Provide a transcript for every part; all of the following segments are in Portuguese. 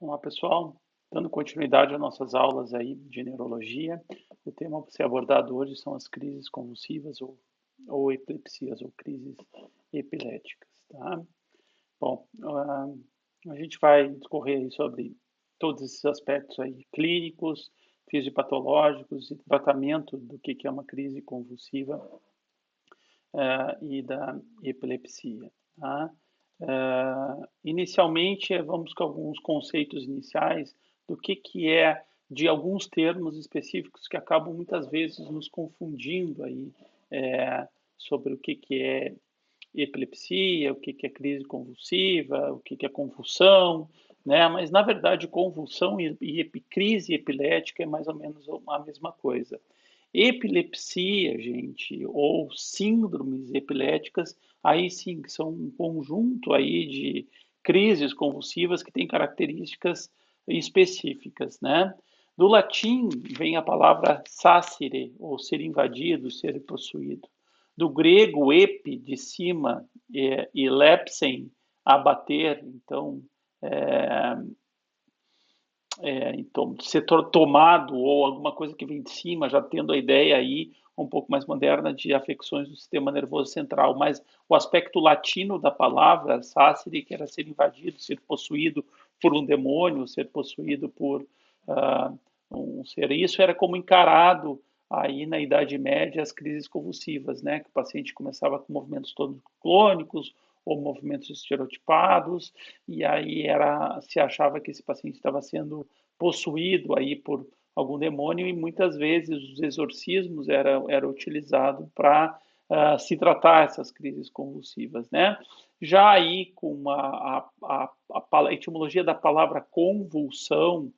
Olá, pessoal. Dando continuidade às nossas aulas aí de neurologia, o tema a ser abordado hoje são as crises convulsivas ou epilepsias ou crises epiléticas, tá? Bom, a gente vai discorrer aí sobre todos esses aspectos aí clínicos, fisiopatológicos e tratamento do que é uma crise convulsiva e da epilepsia, tá? Inicialmente, vamos com alguns conceitos iniciais do que é de alguns termos específicos que acabam muitas vezes nos confundindo aí sobre o que é epilepsia, o que é crise convulsiva, o que é convulsão, né? Mas na verdade convulsão e crise epilética é mais ou menos a mesma coisa. Epilepsia, gente, ou síndromes epiléticas, aí sim que são um conjunto aí de crises convulsivas que têm características específicas, né? Do latim vem a palavra sacere, ou ser invadido, ser possuído. Do grego epi, de cima, e lepsen, abater, então, ser tomado ou alguma coisa que vem de cima, já tendo a ideia aí um pouco mais moderna de afecções do sistema nervoso central, mas o aspecto latino da palavra, sacere, que era ser invadido, ser possuído por um demônio, ser possuído por um ser, isso era como encarado aí na Idade Média as crises convulsivas, né, que o paciente começava com movimentos todos clônicos ou movimentos estereotipados, e aí se achava que esse paciente estava sendo possuído aí por algum demônio, e muitas vezes os exorcismos era utilizado para se tratar essas crises convulsivas, né? Já aí com a etimologia da palavra convulsão,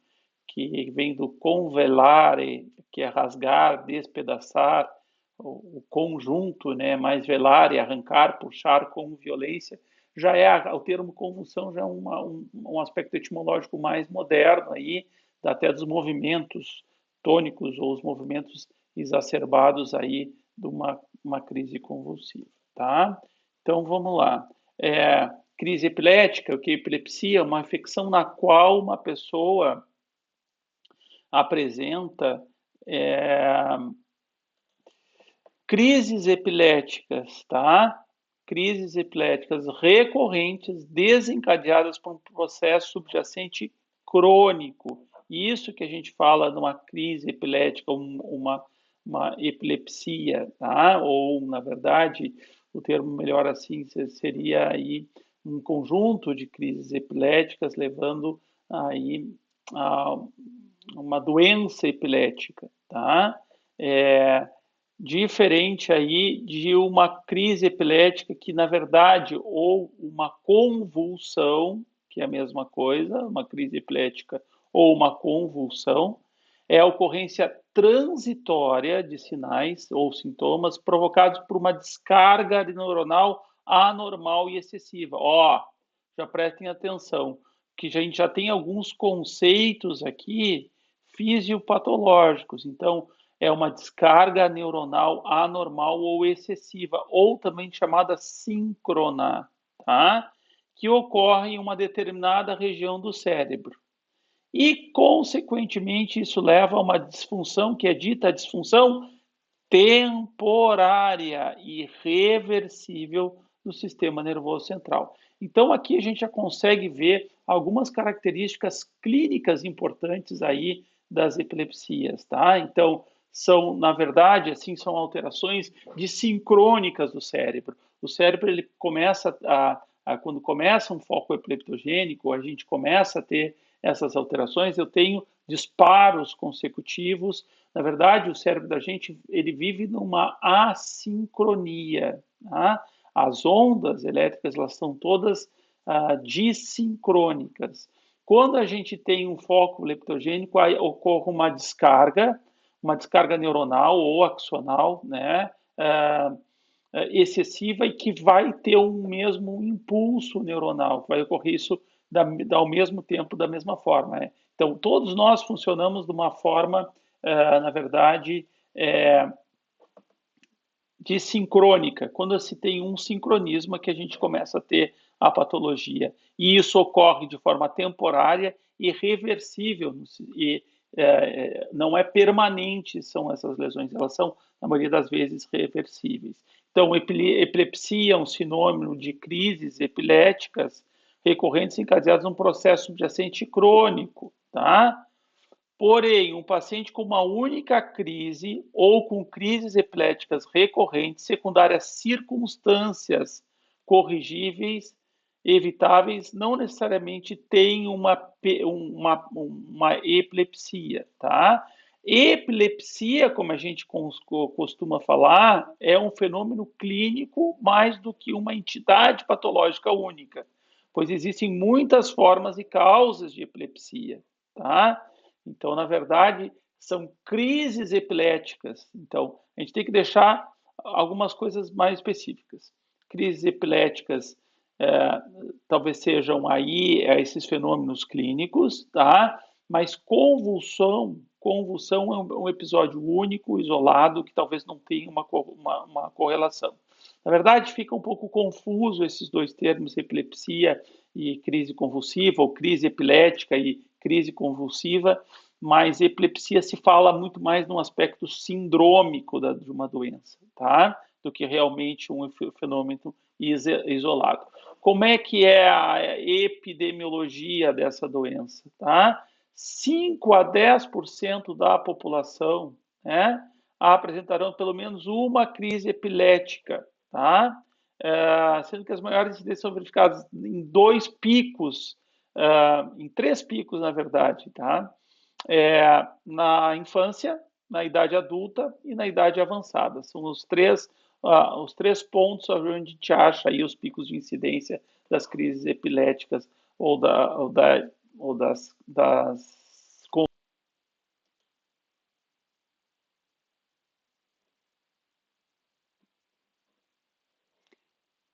que vem do convelare, que é rasgar, despedaçar, o conjunto, né, mais velare, arrancar, puxar com violência, já o termo convulsão já é um aspecto etimológico mais moderno aí, até dos movimentos tônicos ou os movimentos exacerbados aí de uma crise convulsiva, tá? Então vamos lá. Crise epilética, o que é epilepsia? Uma infecção na qual uma pessoa apresenta crises epiléticas, tá? Crises epiléticas recorrentes desencadeadas por um processo subjacente crônico. Isso que a gente fala numa crise epilética, uma epilepsia, tá? Ou, na verdade, o termo melhor assim seria aí um conjunto de crises epiléticas levando aí a uma doença epilética, tá? Diferente aí de uma crise epilética que, na verdade, ou uma convulsão, que é a mesma coisa, uma crise epilética ou uma convulsão, é a ocorrência transitória de sinais ou sintomas provocados por uma descarga neuronal anormal e excessiva. Já prestem atenção, que a gente já tem alguns conceitos aqui fisiopatológicos. Então, é uma descarga neuronal anormal ou excessiva, ou também chamada síncrona, tá? Que ocorre em uma determinada região do cérebro. E, consequentemente, isso leva a uma disfunção, que é dita a disfunção temporária e reversível do sistema nervoso central. Então, aqui a gente já consegue ver algumas características clínicas importantes aí das epilepsias, tá? Então, são, na verdade, assim, são alterações sincrônicas do cérebro. O cérebro, ele começa quando começa um foco epileptogênico, a gente começa a ter essas alterações, eu tenho disparos consecutivos. Na verdade, o cérebro da gente, ele vive numa assincronia, tá? As ondas elétricas, elas são todas dissincrônicas. Quando a gente tem um foco leptogênico, aí ocorre uma descarga neuronal ou axonal, né? Excessiva e que vai ter um mesmo impulso neuronal, vai ocorrer isso ao mesmo tempo, da mesma forma. Né? Então, todos nós funcionamos de uma forma, na verdade, disincrônica. Quando se tem um sincronismo, que a gente começa a ter a patologia. E isso ocorre de forma temporária e reversível, e não é permanente, são essas lesões, elas são, na maioria das vezes, reversíveis. Então, epilepsia é um sinônimo de crises epiléticas recorrentes encadeadas num processo subjacente crônico, tá? Porém, um paciente com uma única crise ou com crises epiléticas recorrentes, secundárias circunstâncias corrigíveis, evitáveis, não necessariamente tem uma epilepsia, tá? Epilepsia, como a gente costuma falar, é um fenômeno clínico mais do que uma entidade patológica única, pois existem muitas formas e causas de epilepsia, tá? Então, na verdade, são crises epiléticas. Então, a gente tem que deixar algumas coisas mais específicas. Crises epiléticas talvez sejam aí esses fenômenos clínicos, tá? Mas convulsão é um episódio único, isolado, que talvez não tenha uma correlação. Na verdade, fica um pouco confuso esses dois termos, epilepsia e crise convulsiva, ou crise epilética e crise convulsiva, mas epilepsia se fala muito mais num aspecto sindrômico de uma doença, tá? Do que realmente um fenômeno isolado. Como é que é a epidemiologia dessa doença, tá? 5 a 10% da população, né, apresentarão pelo menos uma crise epilética, tá? Sendo que as maiores incidências são verificadas em em 3 picos, na verdade, tá? Na infância, na idade adulta e na idade avançada. São os três pontos onde a gente acha aí os picos de incidência das crises epiléticas ou das.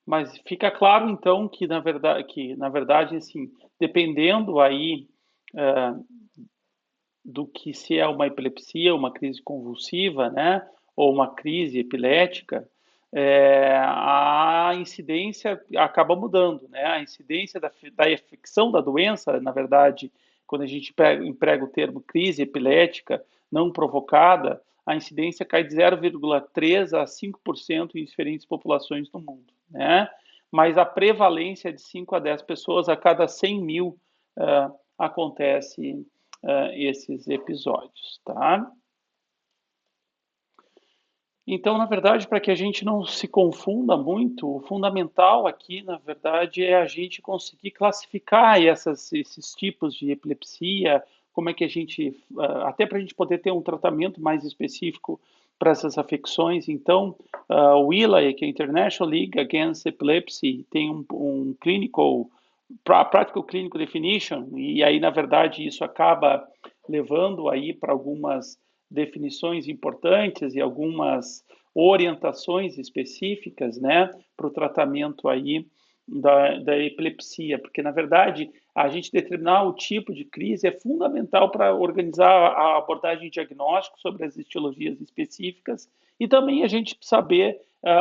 Mas fica claro, então, que na verdade, assim, dependendo aí uh, do que se é uma epilepsia, uma crise convulsiva, né, ou uma crise epilética, a incidência acaba mudando, né? A incidência da infecção da doença, na verdade, quando a gente emprega o termo crise epilética não provocada, a incidência cai de 0,3 a 5% em diferentes populações do mundo, né? Mas a prevalência é de 5 a 10 pessoas a cada 100 mil acontece esses episódios, tá? Então, na verdade, para que a gente não se confunda muito, o fundamental aqui, na verdade, é a gente conseguir classificar esses tipos de epilepsia, como é que a gente, até para a gente poder ter um tratamento mais específico para essas afecções. Então, o ILA, que é a International League Against Epilepsy, tem um practical clinical definition, e aí, na verdade, isso acaba levando aí para algumas definições importantes e algumas orientações específicas, né, para o tratamento aí da epilepsia, porque na verdade a gente determinar o tipo de crise é fundamental para organizar a abordagem diagnóstica sobre as etiologias específicas e também a gente saber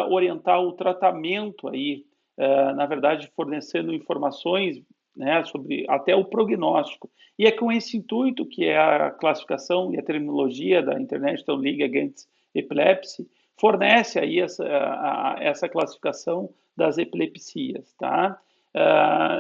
orientar o tratamento aí, na verdade fornecendo informações, né, sobre até o prognóstico. E é com esse intuito que é a classificação e a terminologia da International League Against Epilepsy fornece aí essa classificação das epilepsias, tá?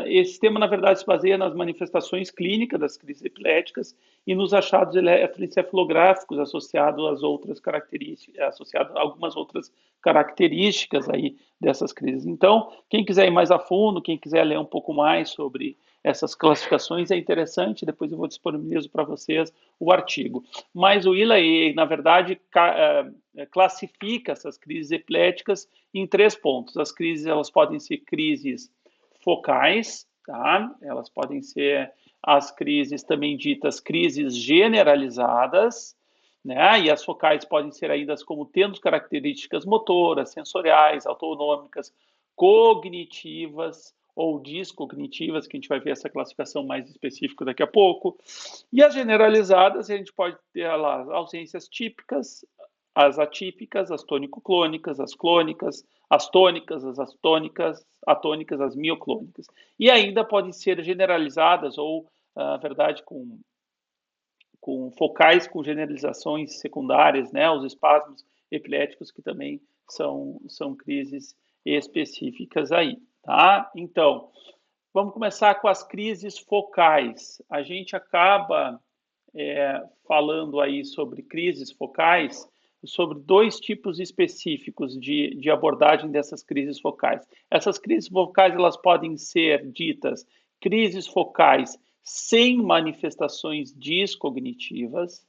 Esse sistema, na verdade, se baseia nas manifestações clínicas das crises epiléticas e nos achados eletroencefalográficos associados às outras características, associados a algumas outras características aí dessas crises. Então, quem quiser ir mais a fundo, quem quiser ler um pouco mais sobre essas classificações, é interessante, depois eu vou disponibilizar para vocês o artigo. Mas o ILAE, na verdade, classifica essas crises epiléticas em 3 pontos. As crises, elas podem ser crises focais, tá? Elas podem ser as crises também ditas crises generalizadas, né? E as focais podem ser ainda como tendo características motoras, sensoriais, autonômicas, cognitivas ou descognitivas, que a gente vai ver essa classificação mais específica daqui a pouco. E as generalizadas, a gente pode ter lá ausências típicas, as atípicas, as tônico-clônicas, as clônicas, as tônicas, as astônicas, atônicas, as mioclônicas. E ainda podem ser generalizadas ou, na verdade, com focais com generalizações secundárias, né, os espasmos epiléticos, que também são crises específicas aí, tá? Então, vamos começar com as crises focais. A gente acaba falando aí sobre crises focais, sobre dois tipos específicos de abordagem dessas crises focais. Essas crises focais, elas podem ser ditas crises focais sem manifestações descognitivas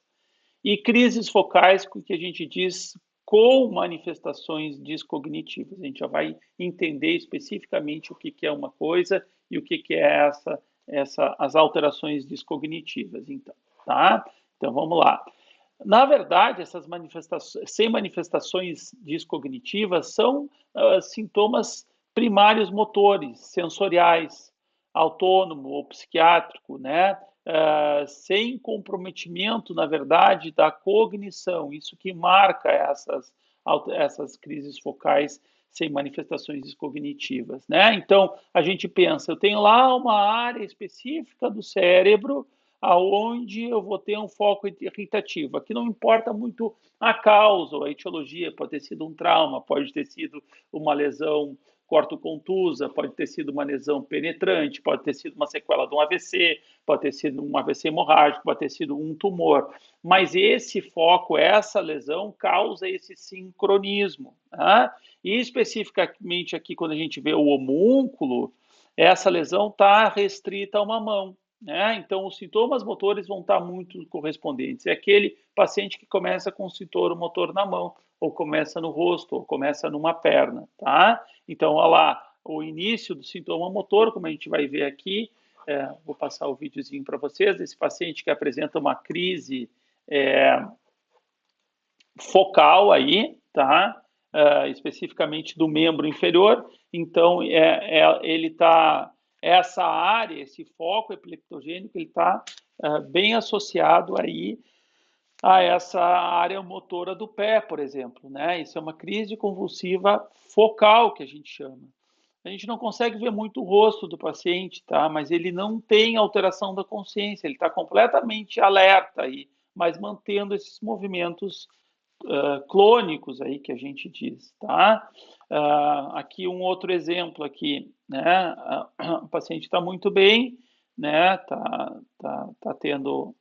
e crises focais que a gente diz com manifestações descognitivas. A gente já vai entender especificamente o que é uma coisa e o que é as alterações descognitivas, então, tá? Então, vamos lá. Na verdade, essas manifestações, sem manifestações descognitivas, são sintomas primários motores, sensoriais, autônomo ou psiquiátrico, né? Sem comprometimento, na verdade, da cognição. Isso que marca essas crises focais sem manifestações cognitivas, né? Então, a gente pensa, eu tenho lá uma área específica do cérebro aonde eu vou ter um foco irritativo. Aqui não importa muito a causa, a etiologia, pode ter sido um trauma, pode ter sido uma lesão cortocontusa, pode ter sido uma lesão penetrante, pode ter sido uma sequela de um AVC, pode ter sido um AVC hemorrágico, pode ter sido um tumor. Mas esse foco, essa lesão, causa esse sincronismo. Tá? E especificamente aqui, quando a gente vê o homúnculo, essa lesão está restrita a uma mão. Né? Então, os sintomas motores vão estar muito correspondentes. É aquele paciente que começa com um sintoma motor na mão, ou começa no rosto, ou começa numa perna, tá? Então, olha lá, o início do sintoma motor, como a gente vai ver aqui, vou passar o videozinho para vocês, desse paciente que apresenta uma crise focal aí, tá? Especificamente do membro inferior. Então, ele está essa área, esse foco epileptogênico, ele está bem associado aí a essa área motora do pé, por exemplo, né? Isso é uma crise convulsiva focal, que a gente chama. A gente não consegue ver muito o rosto do paciente, tá? Mas ele não tem alteração da consciência, ele está completamente alerta aí, mas mantendo esses movimentos clônicos aí que a gente diz, tá? Aqui um outro exemplo aqui, né? O paciente está muito bem, né? Tá tendo,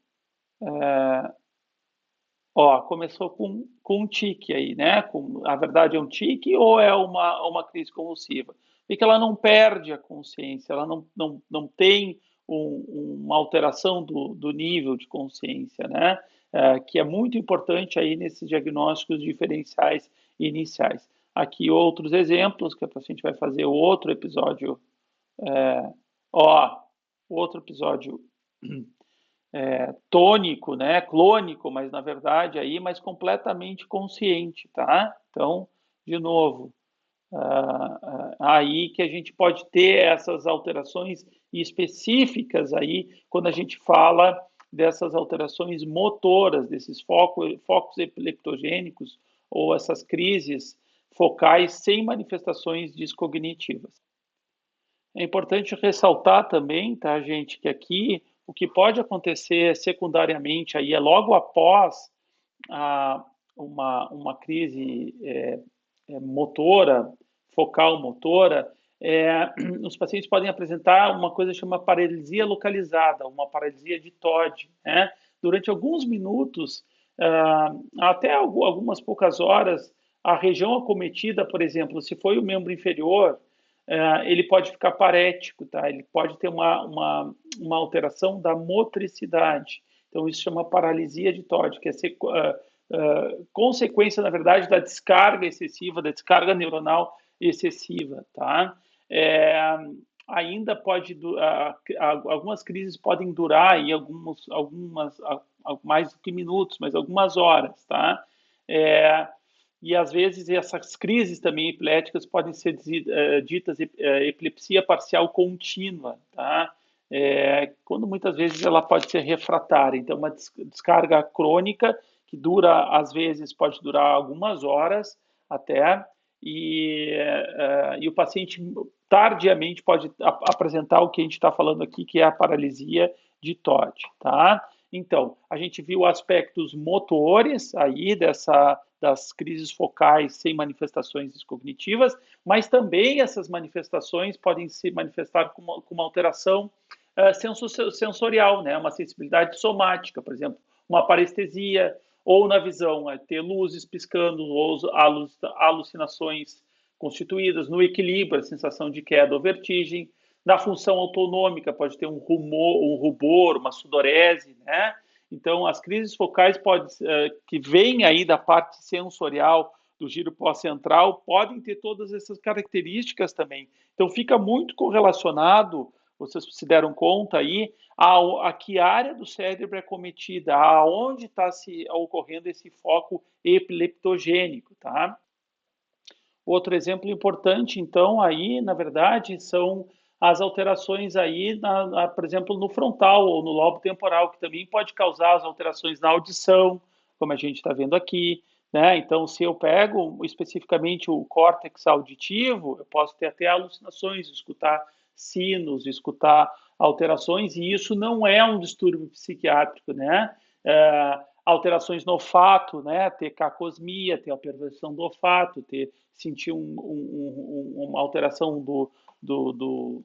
começou com um tique aí, né? A verdade é um tique ou é uma crise convulsiva? E que ela não perde a consciência, ela não tem uma alteração do nível de consciência, né? Que é muito importante aí nesses diagnósticos diferenciais iniciais. Aqui outros exemplos, que a paciente vai fazer outro episódio, outro episódio tônico, né, clônico, mas na verdade aí, mas completamente consciente, tá? Então, de novo, aí que a gente pode ter essas alterações específicas aí, quando a gente fala dessas alterações motoras, desses focos epileptogênicos ou essas crises focais sem manifestações descognitivas. É importante ressaltar também, tá, gente, que aqui o que pode acontecer secundariamente aí é logo após uma crise motora, focal motora, os pacientes podem apresentar uma coisa chamada paralisia localizada, uma paralisia de TOD, né? Durante alguns minutos, até algumas poucas horas, a região acometida, por exemplo, se foi o membro inferior, ele pode ficar parético, tá? Ele pode ter uma alteração da motricidade. Então, isso chama paralisia de TOD, que é consequência, na verdade, da descarga excessiva, da descarga neuronal excessiva, tá? Ainda pode, algumas crises podem durar aí algumas mais do que minutos, mas algumas horas, tá? E às vezes essas crises também epiléticas podem ser ditas epilepsia parcial contínua, tá? Quando muitas vezes ela pode ser refratária, então uma descarga crônica que dura, às vezes pode durar algumas horas até, e o paciente tardiamente pode apresentar o que a gente está falando aqui, que é a paralisia de Todd, tá? Então, a gente viu aspectos motores aí das crises focais sem manifestações descognitivas, mas também essas manifestações podem se manifestar com uma alteração sensorial, né? Uma sensibilidade somática, por exemplo, uma parestesia, ou na visão, ter luzes piscando, ou alucinações constituídas, no equilíbrio, a sensação de queda ou vertigem, na função autonômica, pode ter um rubor, uma sudorese, né? Então, as crises focais que vêm aí da parte sensorial do giro pós-central podem ter todas essas características também. Então, fica muito correlacionado, vocês se deram conta aí, a que área do cérebro é cometida, aonde está ocorrendo esse foco epileptogênico, tá? Outro exemplo importante, então, aí, na verdade, são as alterações aí, por exemplo, no frontal ou no lobo temporal, que também pode causar as alterações na audição, como a gente está vendo aqui, né? Então, se eu pego especificamente o córtex auditivo, eu posso ter até alucinações, escutar sinos, escutar alterações, e isso não é um distúrbio psiquiátrico, né? Alterações no olfato, né? Ter cacosmia, ter a perversão do olfato, sentir uma alteração do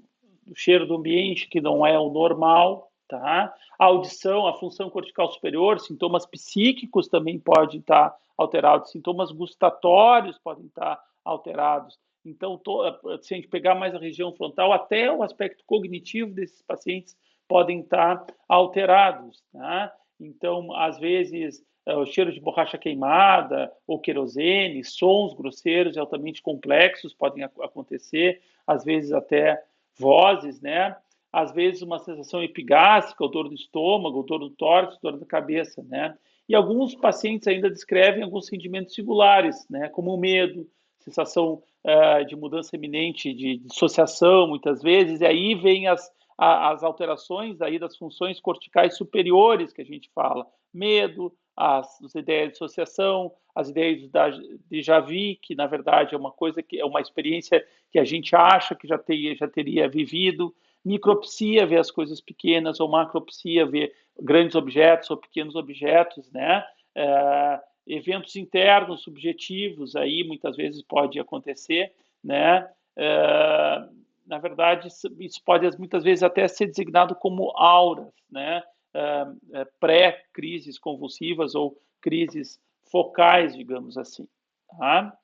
cheiro do ambiente que não é o normal, tá? A audição, a função cortical superior, sintomas psíquicos também podem estar alterados, sintomas gustatórios podem estar alterados. Então, se a gente pegar mais a região frontal, até o aspecto cognitivo desses pacientes podem estar alterados, tá? Então, às vezes, o cheiro de borracha queimada ou querosene, sons grosseiros e altamente complexos podem acontecer, às vezes até vozes, né? Às vezes uma sensação epigástrica, dor no estômago, dor no tórax, dor na cabeça, né? E alguns pacientes ainda descrevem alguns sentimentos singulares, né? Como o medo, sensação de mudança iminente, de dissociação, muitas vezes, e aí vem as alterações aí das funções corticais superiores que a gente fala, medo, as ideias de dissociação, as ideias de déjà vu, que na verdade é uma coisa que é uma experiência que a gente acha que já teria vivido, micropsia, ver as coisas pequenas, ou macropsia, ver grandes objetos ou pequenos objetos, né? Eventos internos, subjetivos, aí muitas vezes pode acontecer, né? Na verdade, isso pode muitas vezes até ser designado como auras, né? Pré-crises convulsivas ou crises focais, digamos assim. Tá?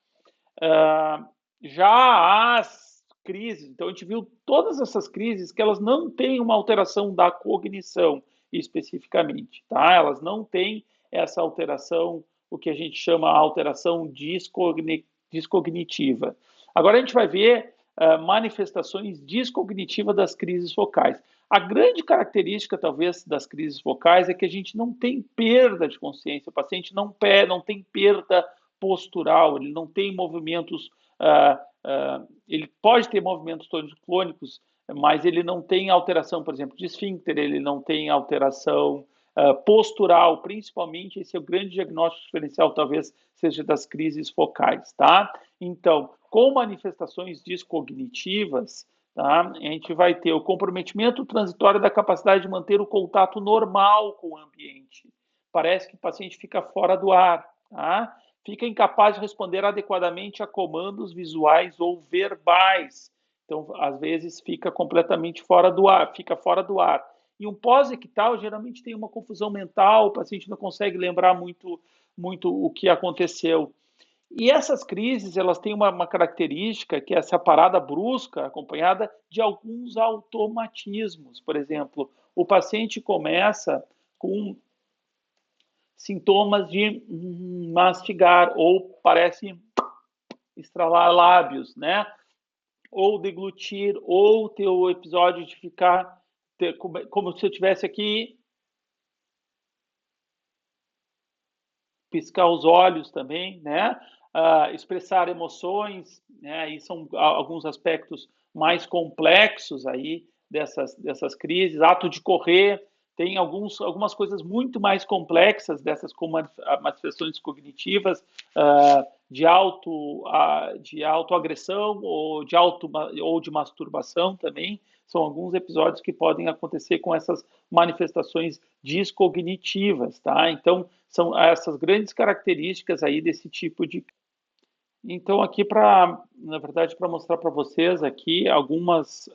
Já as crises, então a gente viu todas essas crises que elas não têm uma alteração da cognição especificamente, tá? Elas não têm essa alteração, o que a gente chama alteração descognitiva. Agora a gente vai ver manifestações descognitivas das crises focais. A grande característica, talvez, das crises focais é que a gente não tem perda de consciência, o paciente não tem perda postural, ele não tem movimentos, ele pode ter movimentos tônico-clônicos, mas ele não tem alteração, por exemplo, de esfíncter, ele não tem alteração postural, principalmente, esse é o grande diagnóstico diferencial, talvez seja das crises focais, tá? Então, com manifestações descognitivas, tá? A gente vai ter o comprometimento transitório da capacidade de manter o contato normal com o ambiente. Parece que o paciente fica fora do ar, tá? Fica incapaz de responder adequadamente a comandos visuais ou verbais. Então, às vezes, fica completamente fora do ar, fica fora do ar. E um pós-ictal geralmente tem uma confusão mental, o paciente não consegue lembrar muito o que aconteceu. E essas crises, elas têm uma característica que é essa parada brusca, acompanhada de alguns automatismos. Por exemplo, o paciente começa com sintomas de mastigar, ou parece estralar lábios, né? Ou deglutir, ou ter o episódio de ficar como se eu tivesse aqui, piscar os olhos também, né? Expressar emoções, né? E são alguns aspectos mais complexos aí dessas crises. Ato de correr, tem algumas coisas muito mais complexas dessas como manifestações cognitivas, de autoagressão ou de masturbação também. São alguns episódios que podem acontecer com essas manifestações descognitivas, tá? Então, são essas grandes características aí desse tipo de. Então, aqui na verdade, para mostrar para vocês aqui algumas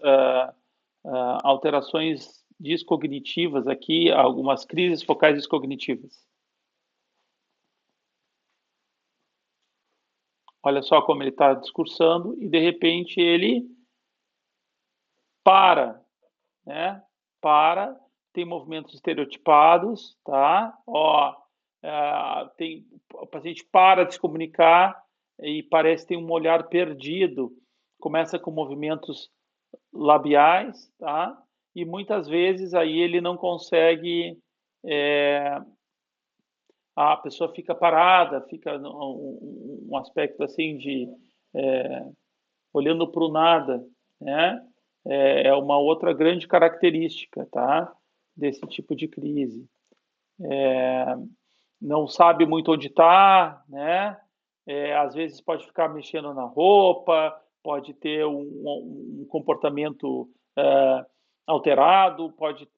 alterações descognitivas aqui, algumas crises focais descognitivas. Olha só como ele está discursando e de repente ele para, né? Para, tem movimentos estereotipados, tá? Ó, o paciente para de se comunicar e parece ter um olhar perdido. Começa com movimentos labiais, tá? E muitas vezes aí ele não consegue, a pessoa fica parada, fica um aspecto assim de olhando para o nada, né? É uma outra grande característica, tá? Desse tipo de crise. Não sabe muito onde está, né? Às vezes pode ficar mexendo na roupa, pode ter um comportamento alterado,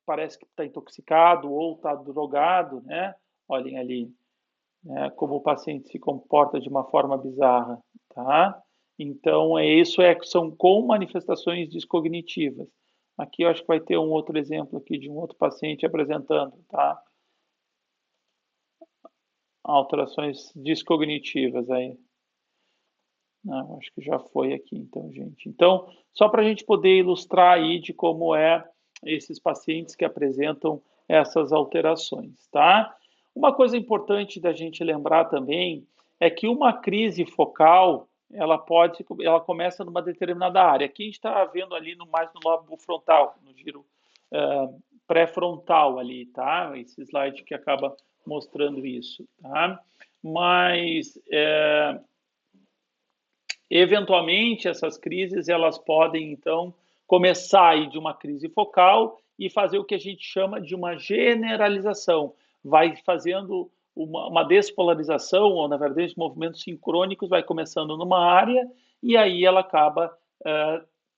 parece que está intoxicado ou está drogado, né? Olhem ali, né? Como o paciente se comporta de uma forma bizarra, tá? Então, são com manifestações descognitivas. Aqui eu acho que vai ter um outro exemplo aqui de um outro paciente apresentando, tá? Alterações descognitivas aí. Não, acho que já foi aqui, então, gente. Então, só para a gente poder ilustrar aí de como esses pacientes que apresentam essas alterações, tá? Uma coisa importante da gente lembrar também é que uma crise focal, ela começa numa determinada área. Aqui a gente está vendo ali mais no lobo frontal, no giro pré-frontal ali, tá? Esse slide que acaba mostrando isso, tá? Mas eventualmente essas crises elas podem então começar aí de uma crise focal e fazer o que a gente chama de uma generalização, vai fazendo uma despolarização ou na verdade movimentos sincrônicos, vai começando numa área e aí ela acaba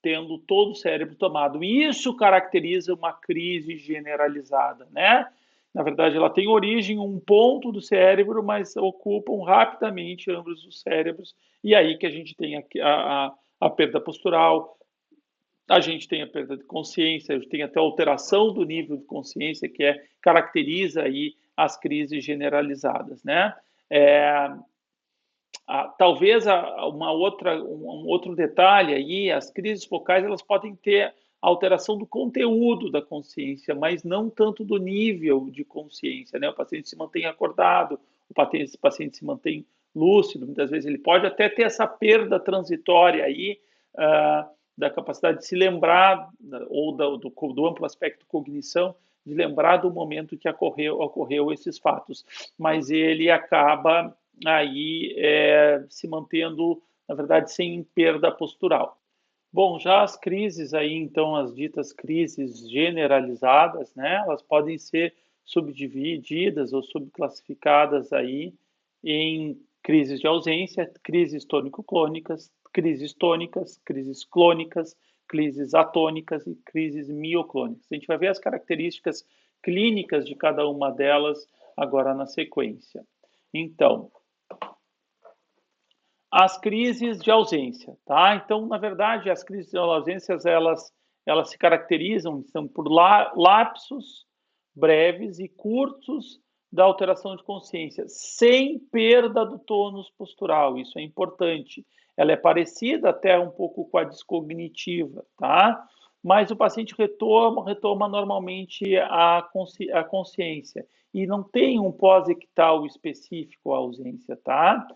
tendo todo o cérebro tomado. Isso caracteriza uma crise generalizada, né? Na verdade, ela tem origem em um ponto do cérebro, mas ocupam rapidamente ambos os cérebros, e aí que a gente tem a perda postural, a gente tem a perda de consciência, a gente tem até a alteração do nível de consciência, que caracteriza aí as crises generalizadas, né? Talvez um outro detalhe aí, as crises focais elas podem ter alteração do conteúdo da consciência, mas não tanto do nível de consciência, né? O paciente se mantém acordado, o paciente se mantém lúcido, muitas vezes ele pode até ter essa perda transitória aí da capacidade de se lembrar ou do amplo aspecto cognição, de lembrar do momento que ocorreu esses fatos, mas ele acaba aí se mantendo, na verdade, sem perda postural. Bom, já as crises aí, então, as ditas crises generalizadas, né, elas podem ser subdivididas ou subclassificadas aí em crises de ausência, crises tônico-clônicas, crises tônicas, crises clônicas, crises atônicas e crises mioclônicas. A gente vai ver as características clínicas de cada uma delas agora na sequência. Então, as crises de ausência, tá? Então, na verdade, as crises de ausência, elas se caracterizam por lapsos breves e curtos da alteração de consciência, sem perda do tônus postural. Isso é importante. Ela é parecida até um pouco com a descognitiva, tá? Mas o paciente retoma normalmente a consciência e não tem um pós-ictal específico à ausência, tá?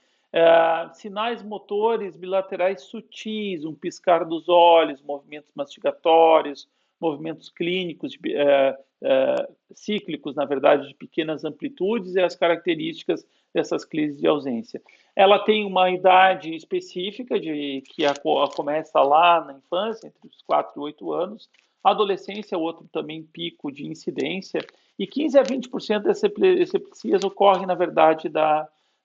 Sinais motores bilaterais sutis, um piscar dos olhos, movimentos mastigatórios, movimentos clínicos cíclicos, na verdade, de pequenas amplitudes e as características dessas crises de ausência. Ela tem uma idade específica que começa lá na infância, entre os 4 e 8 anos. A adolescência é outro também pico de incidência e 15 a 20% das epilepsias ocorrem, na verdade,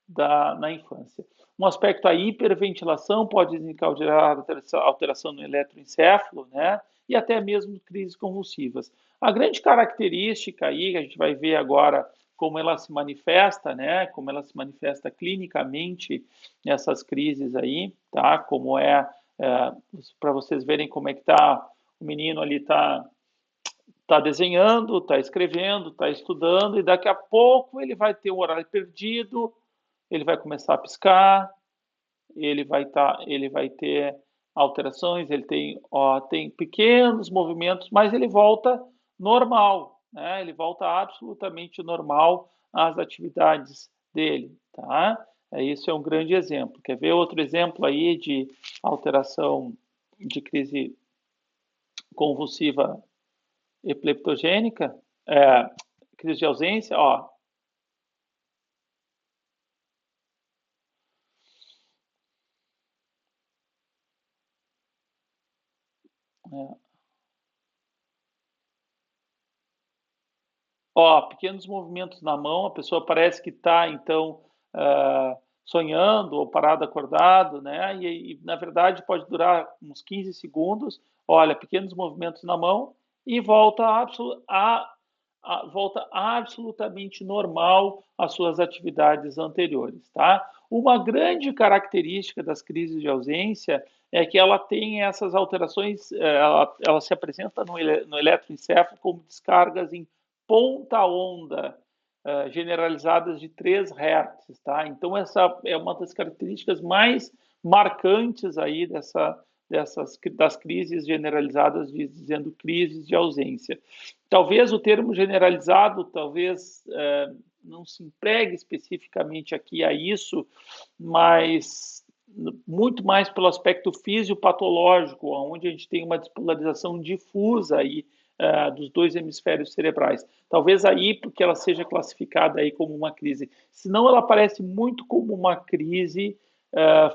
na infância. Um aspecto, a hiperventilação pode desencadear alteração no eletroencefalo, né? E até mesmo crises convulsivas. A grande característica aí, que a gente vai ver agora como ela se manifesta, né? Como ela se manifesta clinicamente nessas crises aí, tá? Como para vocês verem como é que tá, o menino ali tá desenhando, tá escrevendo, tá estudando, e daqui a pouco ele vai ter um horário perdido, ele vai começar a piscar, ele vai ter alterações, ele tem pequenos movimentos, mas ele volta normal, né? Ele volta absolutamente normal às atividades dele, tá? Isso é um grande exemplo. Quer ver outro exemplo aí de alteração de crise convulsiva epileptogênica? Crise de ausência, ó. É, Ó, pequenos movimentos na mão, a pessoa parece que está, então, sonhando ou parado acordado, né? Na verdade, pode durar uns 15 segundos. Olha, pequenos movimentos na mão e volta absolutamente normal às suas atividades anteriores, tá? Uma grande característica das crises de ausência é que ela tem essas alterações, ela se apresenta no eletroencefalo como descargas em ponta onda, generalizadas de 3 Hz, tá? Então essa é uma das características mais marcantes aí das crises generalizadas, dizendo crises de ausência. Talvez o termo generalizado, talvez não se empregue especificamente aqui a isso, mas muito mais pelo aspecto fisiopatológico, onde a gente tem uma despolarização difusa aí dos dois hemisférios cerebrais. Talvez aí porque ela seja classificada aí como uma crise. Senão ela parece muito como uma crise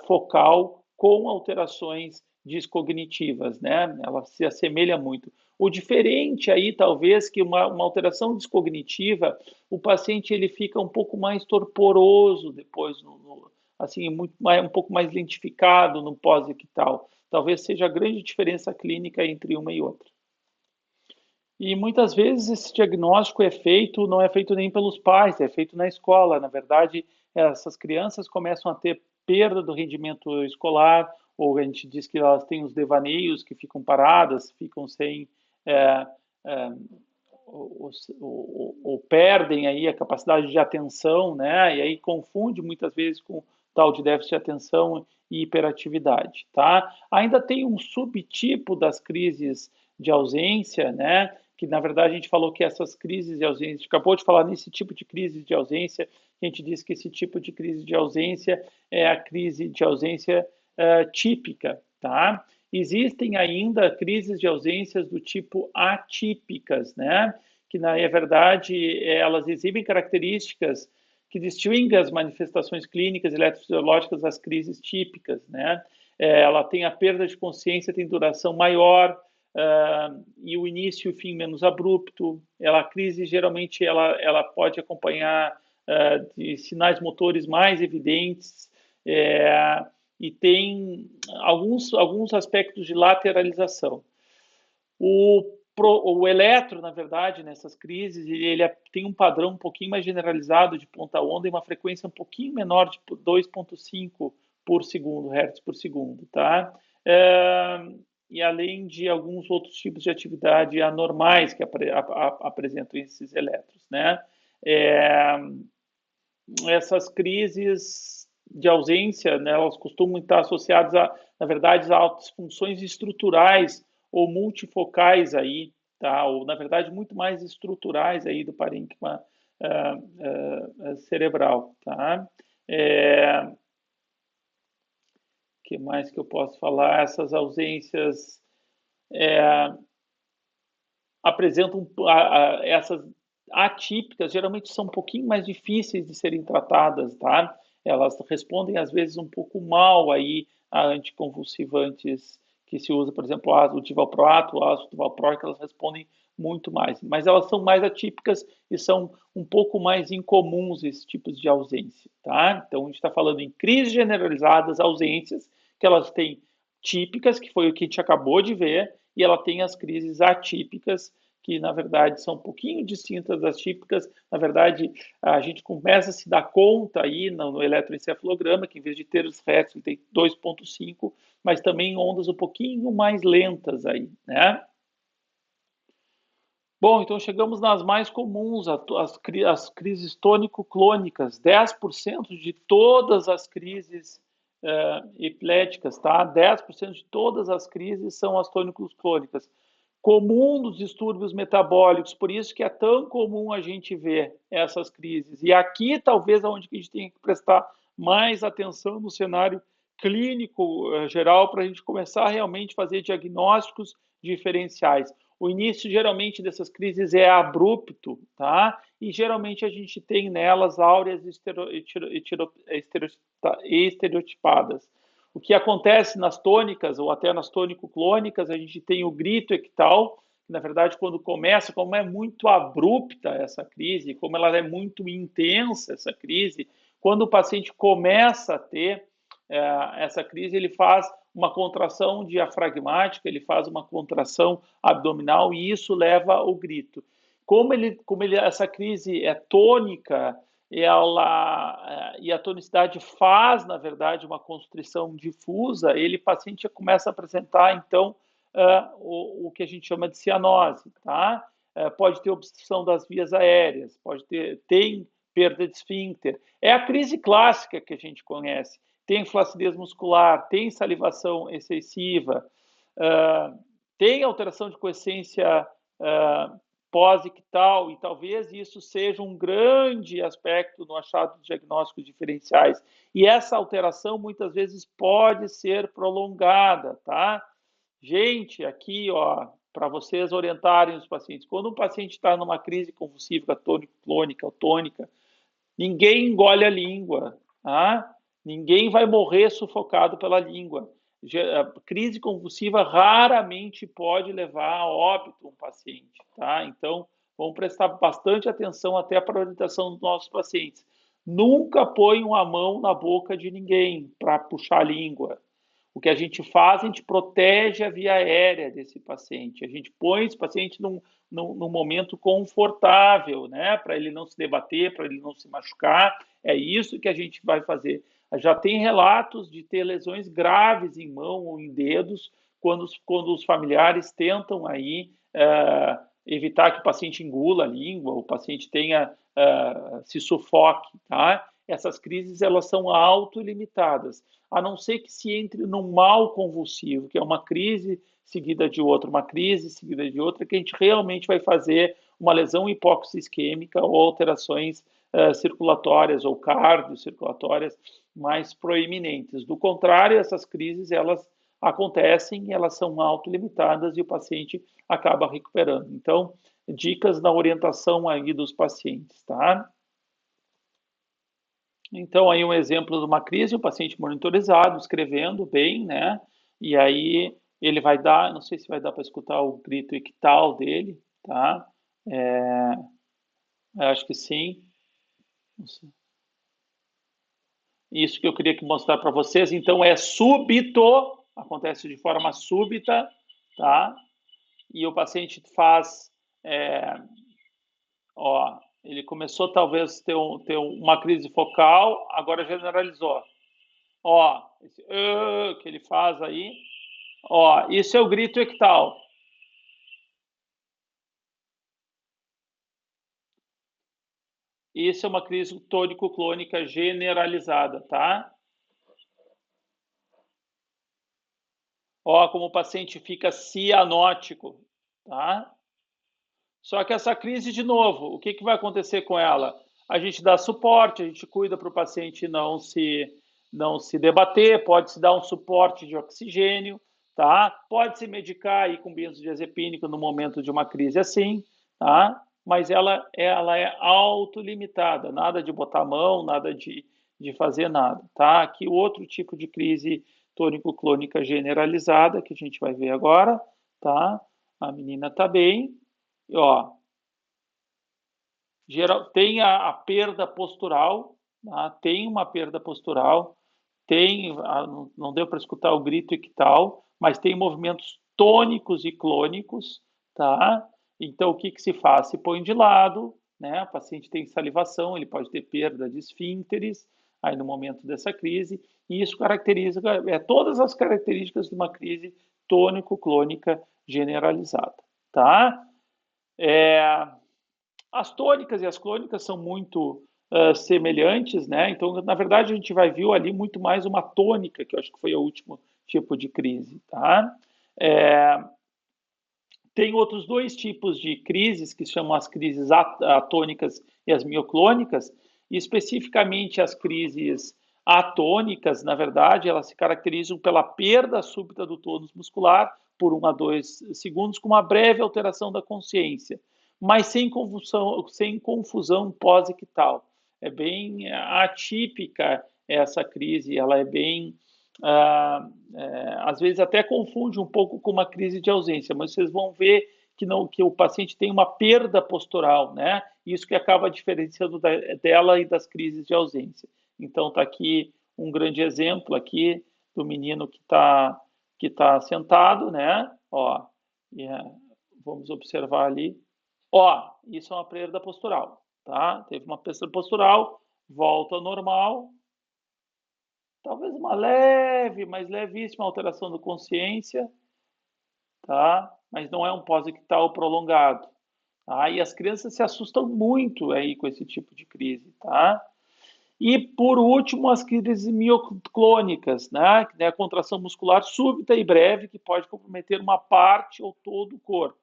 focal com alterações descognitivas, né? Ela se assemelha muito. O diferente aí, talvez, que uma alteração descognitiva, o paciente ele fica um pouco mais torporoso depois, assim, um pouco mais lentificado no pós-ictal. Talvez seja a grande diferença clínica entre uma e outra. E muitas vezes esse diagnóstico não é feito nem pelos pais, é feito na escola. Na verdade, essas crianças começam a ter perda do rendimento escolar, ou a gente diz que elas têm os devaneios que ficam paradas, ficam sem é, é, ou perdem aí a capacidade de atenção, né? E aí confunde muitas vezes com tal de déficit de atenção e hiperatividade, tá? Ainda tem um subtipo das crises de ausência, né? Que na verdade a gente falou que essas crises de ausência, a gente acabou de falar nesse tipo de crise de ausência, a gente diz que esse tipo de crise de ausência é a crise de ausência típica, tá? Existem ainda crises de ausências do tipo atípicas, né? Que na verdade elas exibem características que distinguem as manifestações clínicas eletrofisiológicas das crises típicas, né? Ela tem a perda de consciência, tem duração maior, e o início e o fim menos abrupto. A crise geralmente ela pode acompanhar de sinais motores mais evidentes, e tem alguns aspectos de lateralização. O eletro, na verdade, nessas crises, ele tem um padrão um pouquinho mais generalizado de ponta-onda e uma frequência um pouquinho menor, de 2,5 por segundo, hertz por segundo, tá? E além de alguns outros tipos de atividade anormais que apresentam esses elétrons, né? Essas crises de ausência, né, elas costumam estar associadas na verdade, a funções estruturais ou multifocais aí, tá? Ou na verdade muito mais estruturais aí do parênquima cerebral, tá? Que mais que eu posso falar? Essas ausências apresentam essas atípicas, geralmente são um pouquinho mais difíceis de serem tratadas, tá? Elas respondem às vezes um pouco mal aí a anticonvulsivantes que se usa, por exemplo, o divalproato, o ácido divalproico, elas respondem muito mais. Mas elas são mais atípicas e são um pouco mais incomuns esses tipos de ausência, tá? Então a gente está falando em crises generalizadas, ausências, que elas têm típicas, que foi o que a gente acabou de ver, e ela tem as crises atípicas, que na verdade são um pouquinho distintas das típicas. Na verdade, a gente começa a se dar conta aí no eletroencefalograma que em vez de ter os hertz, ele tem 2,5, mas também ondas um pouquinho mais lentas aí, né? Bom, então chegamos nas mais comuns, as crises tônico-clônicas. 10% de todas as crises epiléticas, tá? 10% de todas as crises são as tônico-clônicas. Comum dos distúrbios metabólicos, por isso que é tão comum a gente ver essas crises. E aqui talvez onde a gente tem que prestar mais atenção no cenário clínico geral para a gente começar a realmente fazer diagnósticos diferenciais. O início geralmente dessas crises é abrupto, tá? E geralmente a gente tem nelas áureas estereotipadas. O que acontece nas tônicas ou até nas tônico-clônicas, a gente tem o grito ectal, que na verdade quando começa, como é muito abrupta essa crise, como ela é muito intensa essa crise, quando o paciente começa a ter essa crise, ele faz uma contração diafragmática, ele faz uma contração abdominal e isso leva ao grito. Essa crise é tônica, e a tonicidade faz, na verdade, uma constrição difusa, ele paciente começa a apresentar, então, o que a gente chama de cianose, tá? Pode ter obstrução das vias aéreas, tem perda de esfíncter. É a crise clássica que a gente conhece. Tem flacidez muscular, tem salivação excessiva, tem alteração de quiescência pós-ictal, e talvez isso seja um grande aspecto no achado de diagnósticos diferenciais. E essa alteração muitas vezes pode ser prolongada, tá? Gente, aqui, ó, para vocês orientarem os pacientes, quando um paciente está numa crise convulsiva tônico-clônica ou tônica, ninguém engole a língua, tá? Ninguém vai morrer sufocado pela língua. A crise convulsiva raramente pode levar a óbito um paciente, tá? Então, vamos prestar bastante atenção até para a orientação dos nossos pacientes. Nunca ponham a mão na boca de ninguém para puxar a língua. O que a gente faz, a gente protege a via aérea desse paciente. A gente põe esse paciente num momento confortável, né? Para ele não se debater, para ele não se machucar. É isso que a gente vai fazer. Já tem relatos de ter lesões graves em mão ou em dedos quando os familiares tentam aí evitar que o paciente engula a língua, o paciente tenha se sufoque, tá? Essas crises elas são autolimitadas, a não ser que se entre num mal convulsivo, que é uma crise seguida de outra, uma crise seguida de outra, que a gente realmente vai fazer uma lesão hipóxia-isquêmica ou alterações circulatórias ou cardiocirculatórias mais proeminentes. Do contrário, essas crises elas acontecem, elas são autolimitadas e o paciente acaba recuperando. Então, dicas na orientação aí dos pacientes, tá? Então, aí um exemplo de uma crise, o paciente monitorizado, escrevendo bem, né? E aí ele vai dar, não sei se vai dar para escutar o grito ictal dele, tá? Acho que sim. Isso que eu queria mostrar para vocês. Então, é súbito, acontece de forma súbita, tá? E o paciente faz, ó, ele começou talvez ter uma crise focal, agora generalizou. Ó, esse que ele faz aí, ó, isso é o grito ictal. Isso é uma crise tônico-clônica generalizada, tá? Ó, como o paciente fica cianótico, tá? Só que essa crise, de novo, o que vai acontecer com ela? A gente dá suporte, a gente cuida para o paciente não se debater, pode-se dar um suporte de oxigênio, tá? Pode-se medicar aí com benzodiazepínico no momento de uma crise assim, tá? Mas ela é autolimitada, nada de botar a mão, nada de fazer nada, tá? Aqui outro tipo de crise tônico-clônica generalizada que a gente vai ver agora, tá? A menina tá bem, ó, tem a perda postural, tá? Tem uma perda postural, não deu para escutar o grito ictal, mas tem movimentos tônicos e clônicos, tá? Então, o que que se faz? Se põe de lado, né? O paciente tem salivação, ele pode ter perda de esfíncteres, aí no momento dessa crise, e isso caracteriza todas as características de uma crise tônico-clônica generalizada, tá? As tônicas e as clônicas são muito semelhantes, né? Então, na verdade, a gente vai ver ali muito mais uma tônica, que eu acho que foi o último tipo de crise, tá? É, tem outros dois tipos de crises, que chamam as crises atônicas e as mioclônicas, e especificamente as crises atônicas, na verdade, elas se caracterizam pela perda súbita do tônus muscular por 1 a 2 segundos, com uma breve alteração da consciência, mas sem confusão pós-ictal. É bem atípica essa crise, ela é bem às vezes até confunde um pouco com uma crise de ausência, mas vocês vão ver que o paciente tem uma perda postural, né? Isso que acaba diferenciando dela e das crises de ausência. Então está aqui um grande exemplo aqui do menino que tá sentado, né? Ó, vamos observar ali. Ó, isso é uma perda postural, tá? Teve uma perda postural, volta ao normal, talvez uma leve, mas levíssima alteração da consciência, tá? Mas não é um pós-ictal prolongado. Tá? E as crianças se assustam muito aí com esse tipo de crise, tá? E, por último, as crises mioclônicas, né? Que é a contração muscular súbita e breve, que pode comprometer uma parte ou todo o corpo.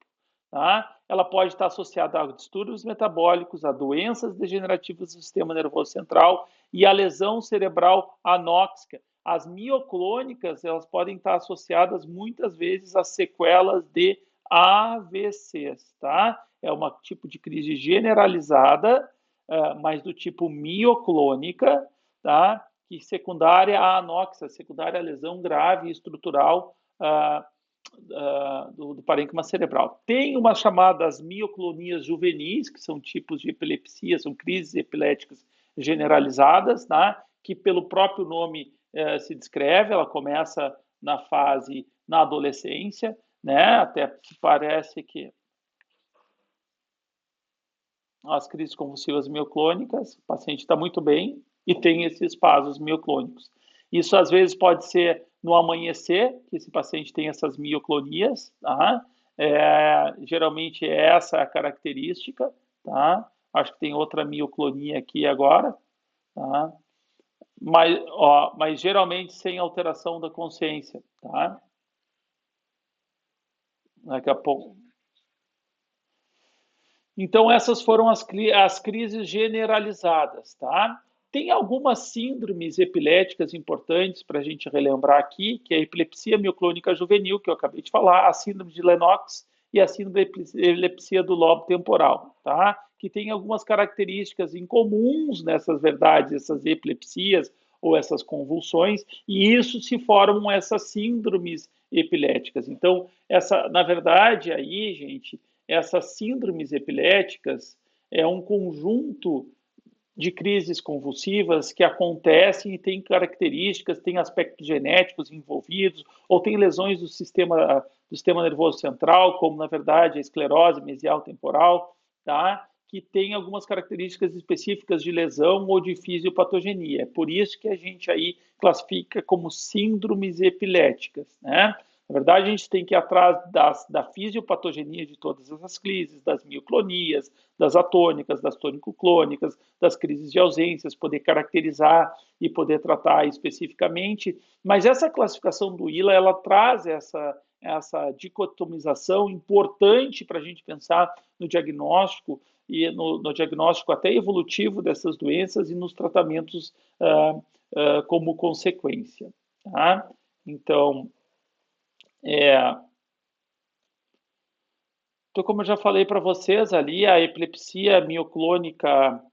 Tá? Ela pode estar associada a distúrbios metabólicos, a doenças degenerativas do sistema nervoso central e a lesão cerebral anóxica. As mioclônicas, elas podem estar associadas muitas vezes a sequelas de AVCs, tá? É um tipo de crise generalizada, mas do tipo mioclônica, tá? Que secundária à anóxia, secundária à lesão grave estrutural do parênquima cerebral. Tem umas chamadas mioclonias juvenis, que são tipos de epilepsia, são crises epiléticas generalizadas, tá? Que pelo próprio nome se descreve, ela começa na adolescência, né? Até parece que as crises convulsivas mioclônicas, o paciente está muito bem e tem esses espasmos mioclônicos. Isso às vezes pode ser no amanhecer, que esse paciente tem essas mioclonias, tá? Geralmente essa é a característica, tá? Acho que tem outra mioclonia aqui agora, tá? Mas geralmente sem alteração da consciência, tá? Daqui a pouco. Então, essas foram as crises generalizadas, tá? Tem algumas síndromes epiléticas importantes para a gente relembrar aqui, que é a epilepsia mioclônica juvenil, que eu acabei de falar, a síndrome de Lennox e a síndrome de epilepsia do lobo temporal, tá? Que tem algumas características incomuns nessas verdades, essas epilepsias ou essas convulsões, e isso se formam essas síndromes epiléticas. Então, na verdade, aí, gente, essas síndromes epiléticas é um conjunto de crises convulsivas que acontecem e tem características, tem aspectos genéticos envolvidos, ou tem lesões do sistema nervoso central, como na verdade a esclerose mesial temporal, tá? Que tem algumas características específicas de lesão ou de fisiopatogenia. É por isso que a gente aí classifica como síndromes epiléticas, né? Na verdade, a gente tem que ir atrás da fisiopatogenia de todas essas crises, das mioclonias, das atônicas, das tônico-clônicas, das crises de ausências, poder caracterizar e poder tratar especificamente. Mas essa classificação do ILA, ela traz essa dicotomização importante para a gente pensar no diagnóstico e no diagnóstico até evolutivo dessas doenças e nos tratamentos como consequência. Tá? Então, então, como eu já falei para vocês ali, a epilepsia mioclônica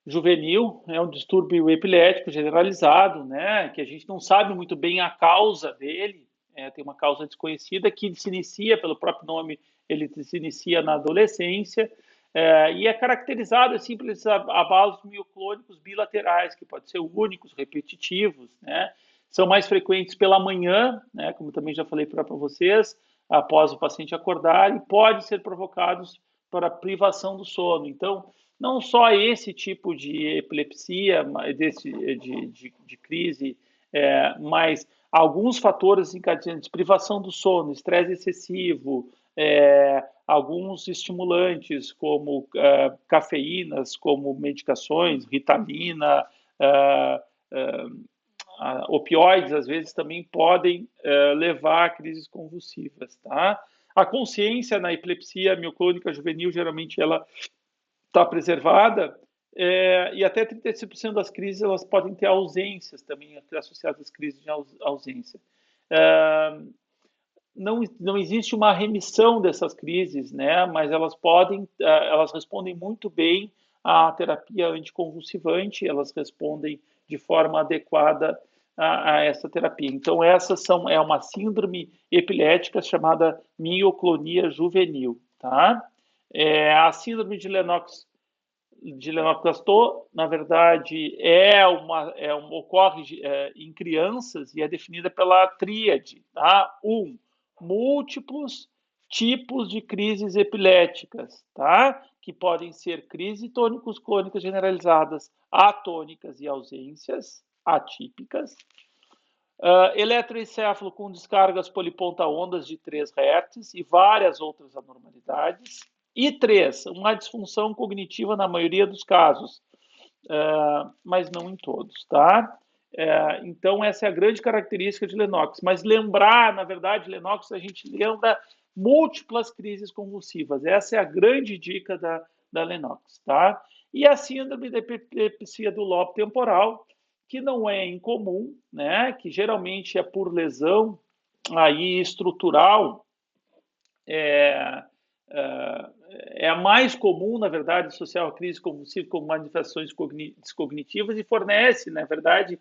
juvenil é um distúrbio epilético generalizado, né? Que a gente não sabe muito bem a causa dele, tem uma causa desconhecida que se inicia, pelo próprio nome, ele se inicia na adolescência, e é caracterizado assim pelos abalos mioclônicos bilaterais, que podem ser únicos, repetitivos, né? São mais frequentes pela manhã, né? Como também já falei para vocês, após o paciente acordar, e podem ser provocados por a privação do sono. Então, não só esse tipo de epilepsia, de crise, mas alguns fatores encadeantes, privação do sono, estresse excessivo, alguns estimulantes como cafeínas, como medicações, Ritalina, opioides, às vezes também podem levar a crises convulsivas, tá? A consciência na epilepsia mioclônica juvenil, geralmente ela está preservada, e até 35% das crises elas podem ter ausências também associadas às crises de ausência. Não existe uma remissão dessas crises, né? Mas elas respondem muito bem à terapia anticonvulsivante, elas respondem de forma adequada a essa terapia. Então, é uma síndrome epilética chamada mioclonia juvenil, tá? A síndrome de Lennox-Gastaut, na verdade, ocorre em crianças e é definida pela tríade, tá? Múltiplos tipos de crises epiléticas, tá? Que podem ser crises tônicos clônicas generalizadas, atônicas e ausências atípicas, eletroencefalo com descargas poliponta-ondas de 3 Hz e várias outras anormalidades. E 3, uma disfunção cognitiva na maioria dos casos, mas não em todos, tá? Então, essa é a grande característica de Lennox. Mas lembrar, na verdade, Lennox, a gente lembra múltiplas crises convulsivas. Essa é a grande dica da Lennox, tá? E a síndrome da epilepsia do lobo temporal, que não é incomum, né? Que geralmente é por lesão aí estrutural, é a mais comum, na verdade, associar a crise convulsiva com manifestações descognitivas e fornece, na verdade,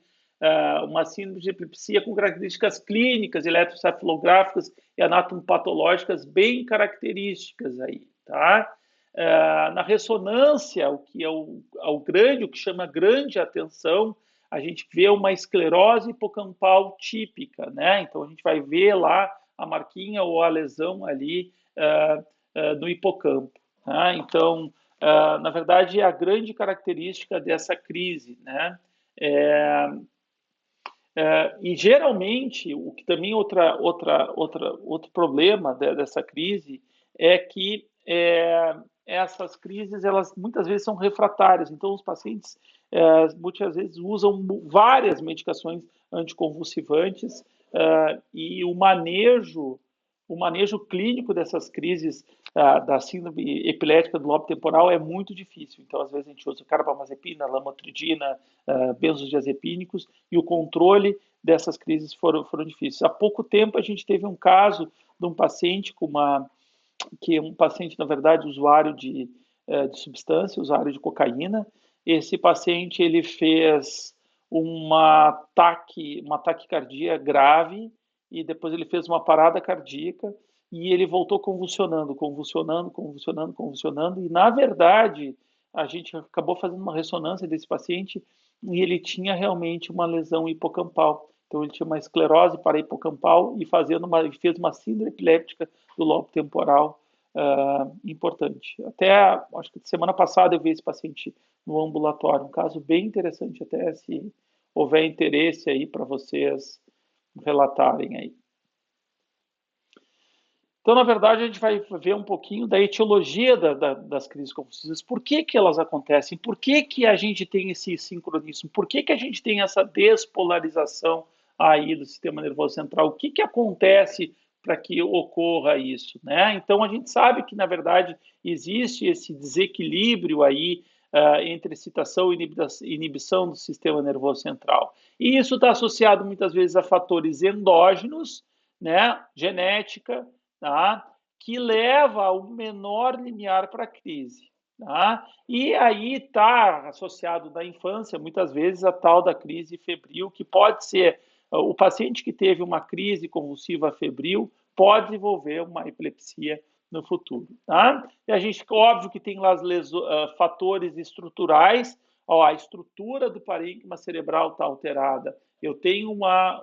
uma síndrome de epilepsia com características clínicas, eletrocefalográficas e anatomopatológicas bem características aí, tá? Na ressonância, o que chama grande atenção, a gente vê uma esclerose hipocampal típica, né? Então a gente vai ver lá a marquinha ou a lesão ali no hipocampo, tá? Então, na verdade, é a grande característica dessa crise, né? E geralmente, o que também outro problema dessa crise é que essas crises, elas muitas vezes são refratárias. Então, os pacientes muitas vezes usam várias medicações anticonvulsivantes e o manejo clínico dessas crises da síndrome epilética do lobo temporal é muito difícil. Então, às vezes a gente usa carbamazepina, lamotrigina, benzodiazepínicos, e o controle dessas crises foram difíceis. Há pouco tempo a gente teve um caso de um paciente que é um paciente, na verdade, usuário de substância, usuário de cocaína. Esse paciente, ele fez uma taquicardia grave e depois ele fez uma parada cardíaca e ele voltou convulsionando, e na verdade a gente acabou fazendo uma ressonância desse paciente e ele tinha realmente uma lesão hipocampal. Então ele tinha uma esclerose parahipocampal e fez uma síndrome epiléptica do lobo temporal importante. Até, acho que semana passada eu vi esse paciente no ambulatório, um caso bem interessante, até se houver interesse aí para vocês relatarem aí. Então, na verdade, a gente vai ver um pouquinho da etiologia das crises convulsivas. Por que elas acontecem? Por que a gente tem esse sincronismo? Por que a gente tem essa despolarização aí do sistema nervoso central? O que acontece para que ocorra isso, né? Então, a gente sabe que, na verdade, existe esse desequilíbrio aí entre excitação e inibição do sistema nervoso central. E isso está associado, muitas vezes, a fatores endógenos, né? Genética, tá? Que leva a um menor limiar para a crise. Tá? E aí está associado na infância, muitas vezes, a tal da crise febril, que pode ser o paciente que teve uma crise convulsiva febril pode desenvolver uma epilepsia no futuro, tá? E a gente, óbvio que tem lá fatores estruturais, ó, a estrutura do parênquima cerebral está alterada, eu tenho uma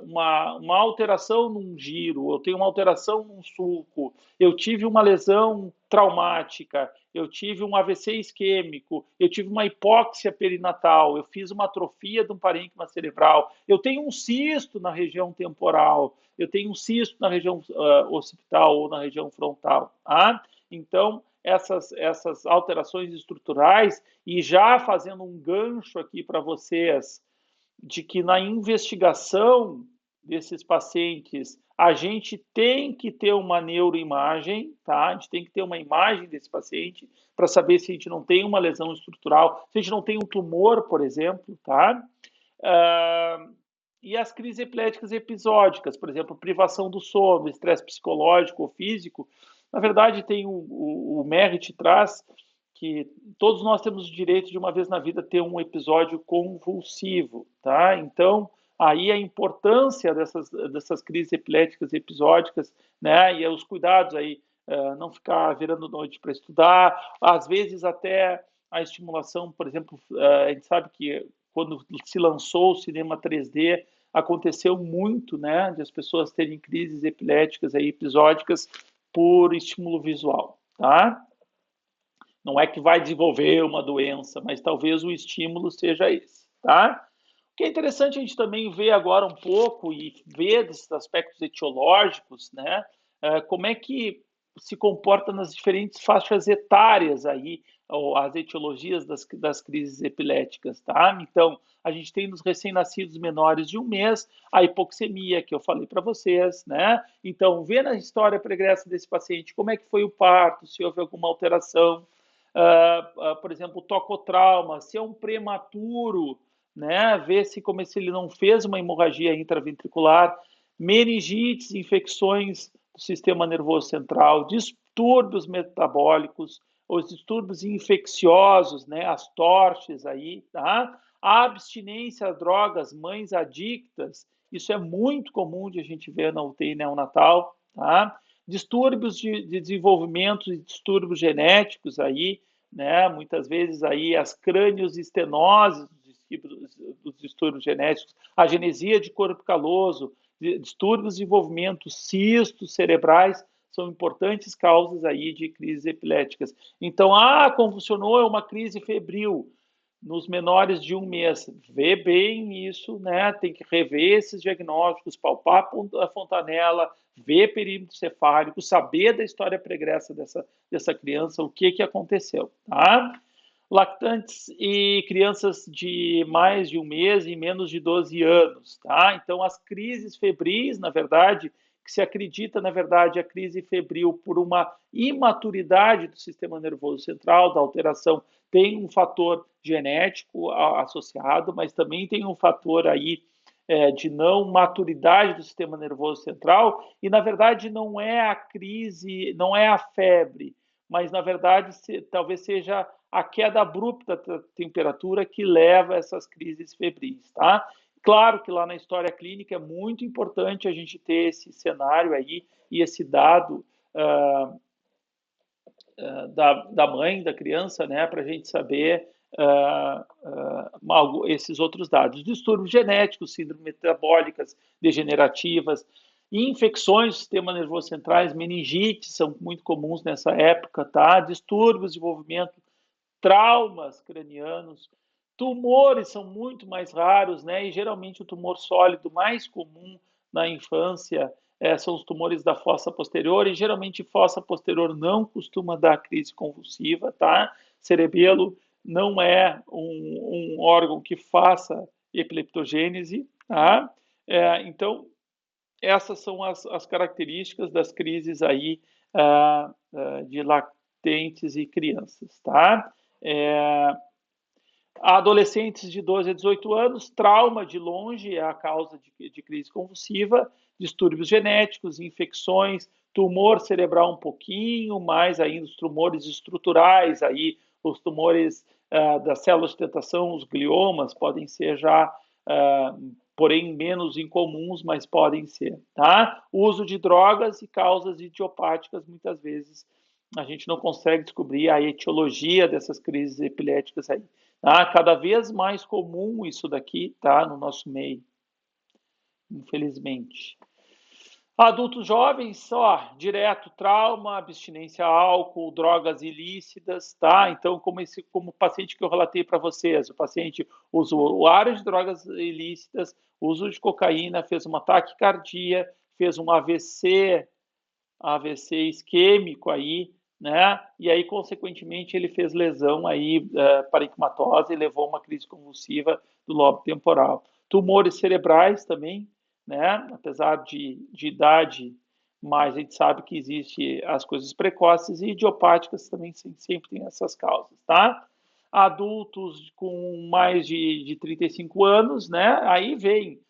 alteração num giro, eu tenho uma alteração num sulco, eu tive uma lesão traumática, eu tive um AVC isquêmico, eu tive uma hipóxia perinatal, eu fiz uma atrofia do parênquima cerebral, eu tenho um cisto na região temporal, eu tenho um cisto na região occipital ou na região frontal. Tá? Então, essas alterações estruturais, e já fazendo um gancho aqui para vocês, de que na investigação desses pacientes a gente tem que ter uma neuroimagem, tá? A gente tem que ter uma imagem desse paciente para saber se a gente não tem uma lesão estrutural, se a gente não tem um tumor, por exemplo, tá? E as crises epiléticas episódicas, por exemplo, privação do sono, estresse psicológico ou físico, na verdade tem o Merritt traz que todos nós temos o direito de uma vez na vida ter um episódio convulsivo, tá? Então, aí a importância dessas crises epiléticas episódicas, né? E os cuidados aí, não ficar virando noite para estudar, às vezes até a estimulação, por exemplo, a gente sabe que quando se lançou o cinema 3D, aconteceu muito, né, de as pessoas terem crises epiléticas aí, episódicas por estímulo visual, tá? Não é que vai desenvolver uma doença, mas talvez o estímulo seja esse, tá? O que é interessante a gente também ver agora um pouco e ver desses aspectos etiológicos, né? Como é que se comporta nas diferentes faixas etárias aí, as etiologias das crises epiléticas, tá? Então, a gente tem nos recém-nascidos menores de um mês a hipoxemia, que eu falei para vocês, né? Então, ver na história pregressa desse paciente como é que foi o parto, se houve alguma alteração, por exemplo, tocotrauma, se é um prematuro, né? Ver se ele não fez uma hemorragia intraventricular, meningites, infecções do sistema nervoso central, distúrbios metabólicos, os distúrbios infecciosos, né? As torches aí, tá? A abstinência a drogas, mães adictas, isso é muito comum de a gente ver na UTI neonatal, tá? Distúrbios de desenvolvimento e distúrbios genéticos aí, né? Muitas vezes aí as crânioestenoses dos distúrbios genéticos, a genesia de corpo caloso, distúrbios de desenvolvimento, cistos cerebrais, são importantes causas aí de crises epiléticas. Então, convulsionou, é uma crise febril nos menores de um mês. Vê bem isso, né? Tem que rever esses diagnósticos, palpar a fontanela, ver perímetro cefálico, saber da história pregressa dessa criança, o que aconteceu, tá? Lactantes e crianças de mais de um mês e menos de 12 anos, tá? Então, as crises febris, na verdade, que se acredita, na verdade, a crise febril por uma imaturidade do sistema nervoso central, da alteração, tem um fator genético associado, mas também tem um fator aí de não maturidade do sistema nervoso central, e na verdade não é a crise, não é a febre, mas na verdade talvez seja a queda abrupta da temperatura que leva a essas crises febris, tá? Claro que lá na história clínica é muito importante a gente ter esse cenário aí e esse dado da mãe, da criança, né, para a gente saber esses outros dados. Distúrbios genéticos, síndromes metabólicas degenerativas, infecções do sistema nervoso centrais, meningites são muito comuns nessa época, tá? Distúrbios de desenvolvimento, traumas cranianos, tumores são muito mais raros, né? E geralmente o tumor sólido mais comum na infância são os tumores da fossa posterior, e geralmente fossa posterior não costuma dar crise convulsiva, tá? Cerebelo não é um órgão que faça epileptogênese, tá? Então, essas são as características das crises aí de lactentes e crianças, tá? Adolescentes de 12 a 18 anos, trauma de longe é a causa de crise convulsiva, distúrbios genéticos, infecções, tumor cerebral um pouquinho, mais ainda os tumores estruturais, aí os tumores das células de tentação, os gliomas, podem ser já porém menos incomuns, mas podem ser, tá? O uso de drogas e causas idiopáticas, muitas vezes a gente não consegue descobrir a etiologia dessas crises epiléticas aí. Tá? Cada vez mais comum isso daqui, tá? No nosso meio, infelizmente. Adultos jovens, só direto trauma, abstinência a álcool, drogas ilícitas, tá? Então, como o paciente que eu relatei para vocês, o paciente usuário de drogas ilícitas, uso de cocaína, fez um ataque cardíaco, fez um AVC isquêmico aí, né? E aí, consequentemente, ele fez lesão aí parenquimatosa e levou uma crise convulsiva do lobo temporal. Tumores cerebrais também, né? Apesar de idade, mas a gente sabe que existe as coisas precoces e idiopáticas também sempre tem essas causas, tá? Adultos com mais de 35 anos, né? Aí vem.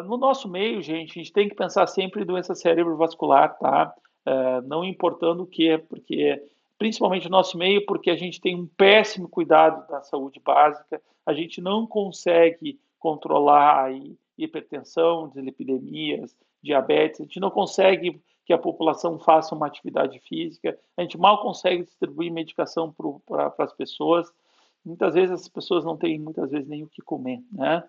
No nosso meio, gente, a gente tem que pensar sempre em doença cerebrovascular, tá? Não importando o que, porque principalmente no nosso meio, porque a gente tem um péssimo cuidado da saúde básica, a gente não consegue controlar aí hipertensão, dislipidemias, diabetes, a gente não consegue que a população faça uma atividade física, a gente mal consegue distribuir medicação para as pessoas, muitas vezes as pessoas não têm muitas vezes nem o que comer, né?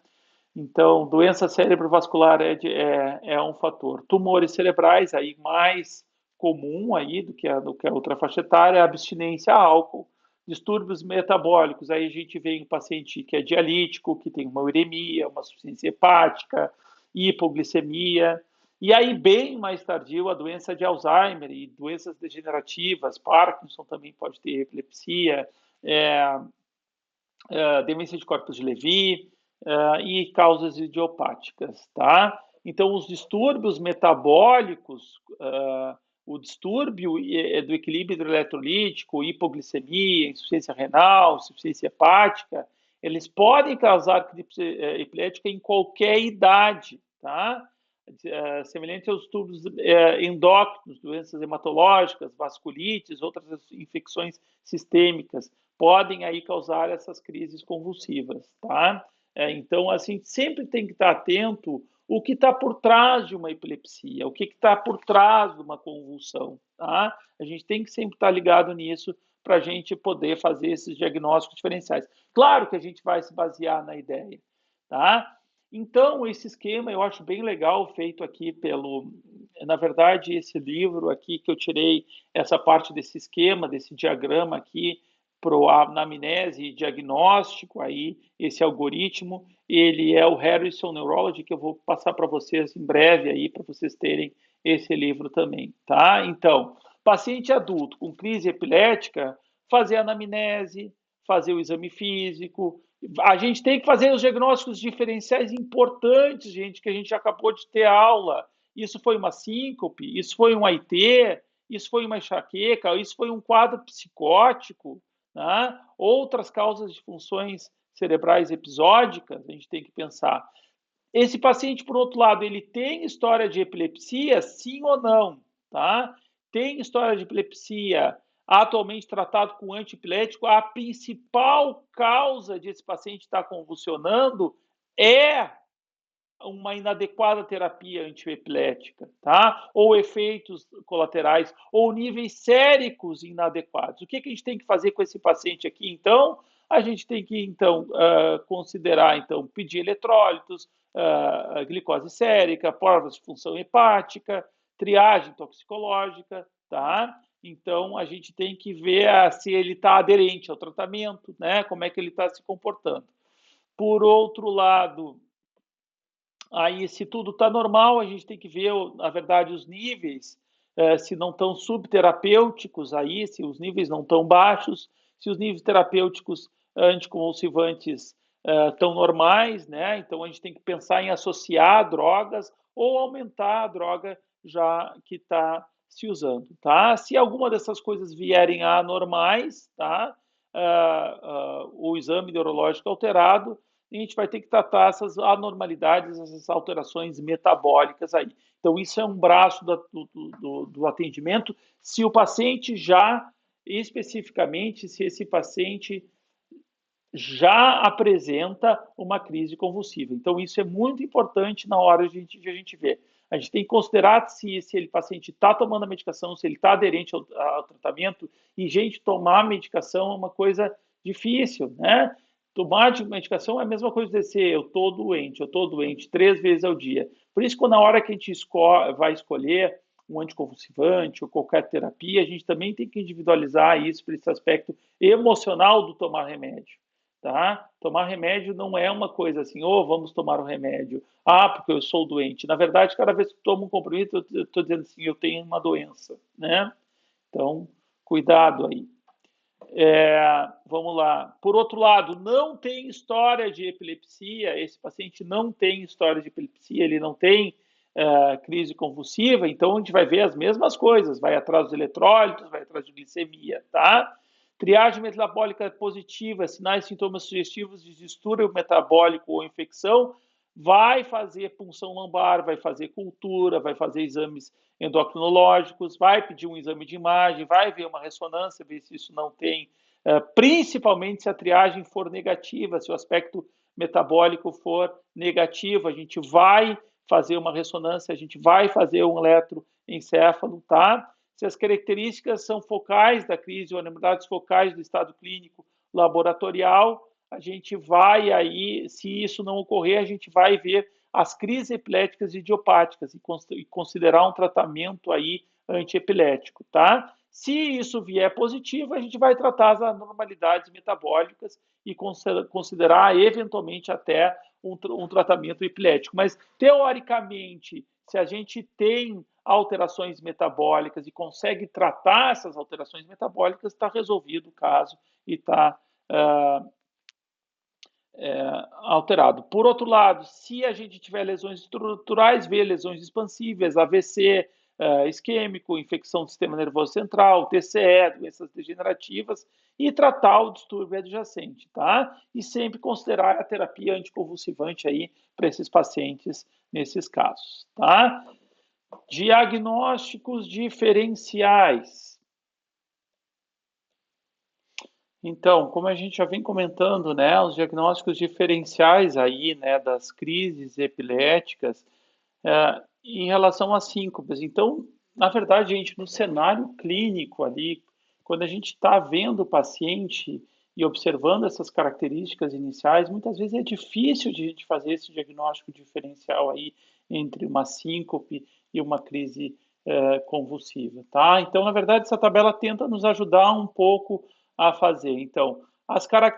Então, doença cerebrovascular é um fator. Tumores cerebrais, aí mais comum aí do que a outra faixa etária, abstinência a álcool, distúrbios metabólicos, aí a gente vê um paciente que é dialítico, que tem uma uremia, uma insuficiência hepática, hipoglicemia, e aí bem mais tardio a doença de Alzheimer e doenças degenerativas, Parkinson também pode ter epilepsia, é, demência de corpos de Levy e causas idiopáticas, tá? Então, os distúrbios metabólicos, o distúrbio do equilíbrio hidroeletrolítico, hipoglicemia, insuficiência renal, insuficiência hepática, eles podem causar crise epilética em qualquer idade, tá? Semelhante aos distúrbios endócrinos, doenças hematológicas, vasculites, outras infecções sistêmicas, podem aí causar essas crises convulsivas, tá? Então, assim, sempre tem que estar atento o que está por trás de uma epilepsia, o que está por trás de uma convulsão, tá? A gente tem que sempre estar ligado nisso para a gente poder fazer esses diagnósticos diferenciais. Claro que a gente vai se basear na ideia, tá? Então, esse esquema eu acho bem legal, feito aqui na verdade, esse livro aqui que eu tirei essa parte desse esquema, desse diagrama aqui, para o anamnese e diagnóstico, aí, esse algoritmo, ele é o Harrison Neurology, que eu vou passar para vocês em breve aí, para vocês terem esse livro também, tá? Então, paciente adulto com crise epilética, fazer anamnese, fazer o exame físico, a gente tem que fazer os diagnósticos diferenciais importantes, gente, que a gente acabou de ter aula. Isso foi uma síncope, isso foi um AIT, isso foi uma enxaqueca, isso foi um quadro psicótico, né? Outras causas de funções cerebrais episódicas, a gente tem que pensar. Esse paciente, por outro lado, ele tem história de epilepsia, sim ou não, tá? Tem história de epilepsia atualmente tratado com antiepilético, a principal causa de esse paciente estar convulsionando é uma inadequada terapia antiepilética, tá? Ou efeitos colaterais, ou níveis séricos inadequados. O que a gente tem que fazer com esse paciente aqui, então? A gente tem que, então, considerar, então, pedir eletrólitos, glicose sérica, provas de função hepática, triagem toxicológica, tá? Então, a gente tem que ver se ele está aderente ao tratamento, né? Como é que ele está se comportando. Por outro lado, aí, se tudo está normal, a gente tem que ver, na verdade, os níveis, se não estão subterapêuticos aí, se os níveis não estão baixos, se os níveis terapêuticos anticonvulsivantes estão normais, né? Então, a gente tem que pensar em associar drogas ou aumentar a droga já que está se usando, tá? Se alguma dessas coisas vierem anormais, tá? O exame neurológico alterado, a gente vai ter que tratar essas anormalidades, essas alterações metabólicas aí. Então, isso é um braço do atendimento. Se o paciente já, especificamente, se esse paciente já apresenta uma crise convulsiva. Então, isso é muito importante na hora de a gente ver. A gente tem que considerar se ele paciente está tomando a medicação, se ele está aderente ao tratamento. E, gente, tomar medicação é uma coisa difícil, né? Tomar de medicação é a mesma coisa de dizer eu estou doente 3 vezes ao dia. Por isso, quando na hora que a gente vai escolher um anticonvulsivante ou qualquer terapia, a gente também tem que individualizar isso para esse aspecto emocional do tomar remédio. Tá? Tomar remédio não é uma coisa assim, oh, vamos tomar o remédio, porque eu sou doente. Na verdade, cada vez que tomo um comprimido, eu estou dizendo assim, eu tenho uma doença, né? Então, cuidado aí. Vamos lá. Por outro lado, não tem história de epilepsia, esse paciente não tem história de epilepsia, ele não tem crise convulsiva, então a gente vai ver as mesmas coisas, vai atrás dos eletrólitos, vai atrás de glicemia, tá? Triagem metabólica positiva, sinais e sintomas sugestivos de distúrbio metabólico ou infecção, vai fazer punção lombar, vai fazer cultura, vai fazer exames endocrinológicos, vai pedir um exame de imagem, vai ver uma ressonância, ver se isso não tem, principalmente se a triagem for negativa, se o aspecto metabólico for negativo, a gente vai fazer uma ressonância, a gente vai fazer um eletroencefalo, tá? Se as características são focais da crise ou anormalidades focais do estado clínico laboratorial, a gente vai aí, se isso não ocorrer, a gente vai ver as crises epiléticas idiopáticas e considerar um tratamento aí antiepilético, tá? Se isso vier positivo, a gente vai tratar as anormalidades metabólicas e considerar eventualmente até um tratamento epilético. Mas, teoricamente, se a gente tem alterações metabólicas e consegue tratar essas alterações metabólicas, está resolvido o caso e está alterado. Por outro lado, se a gente tiver lesões estruturais, vê lesões expansivas, AVC, isquêmico, infecção do sistema nervoso central, TCE, doenças degenerativas, e tratar o distúrbio adjacente, tá? E sempre considerar a terapia anticonvulsivante aí para esses pacientes nesses casos, tá? Diagnósticos diferenciais. Então, como a gente já vem comentando, né, os diagnósticos diferenciais aí, né, das crises epiléticas, em relação às síncopes. Então, na verdade, gente, no cenário clínico ali, quando a gente está vendo o paciente e observando essas características iniciais, muitas vezes é difícil de a gente fazer esse diagnóstico diferencial aí entre uma síncope e uma crise convulsiva, tá? Então, na verdade, essa tabela tenta nos ajudar um pouco a fazer. Então,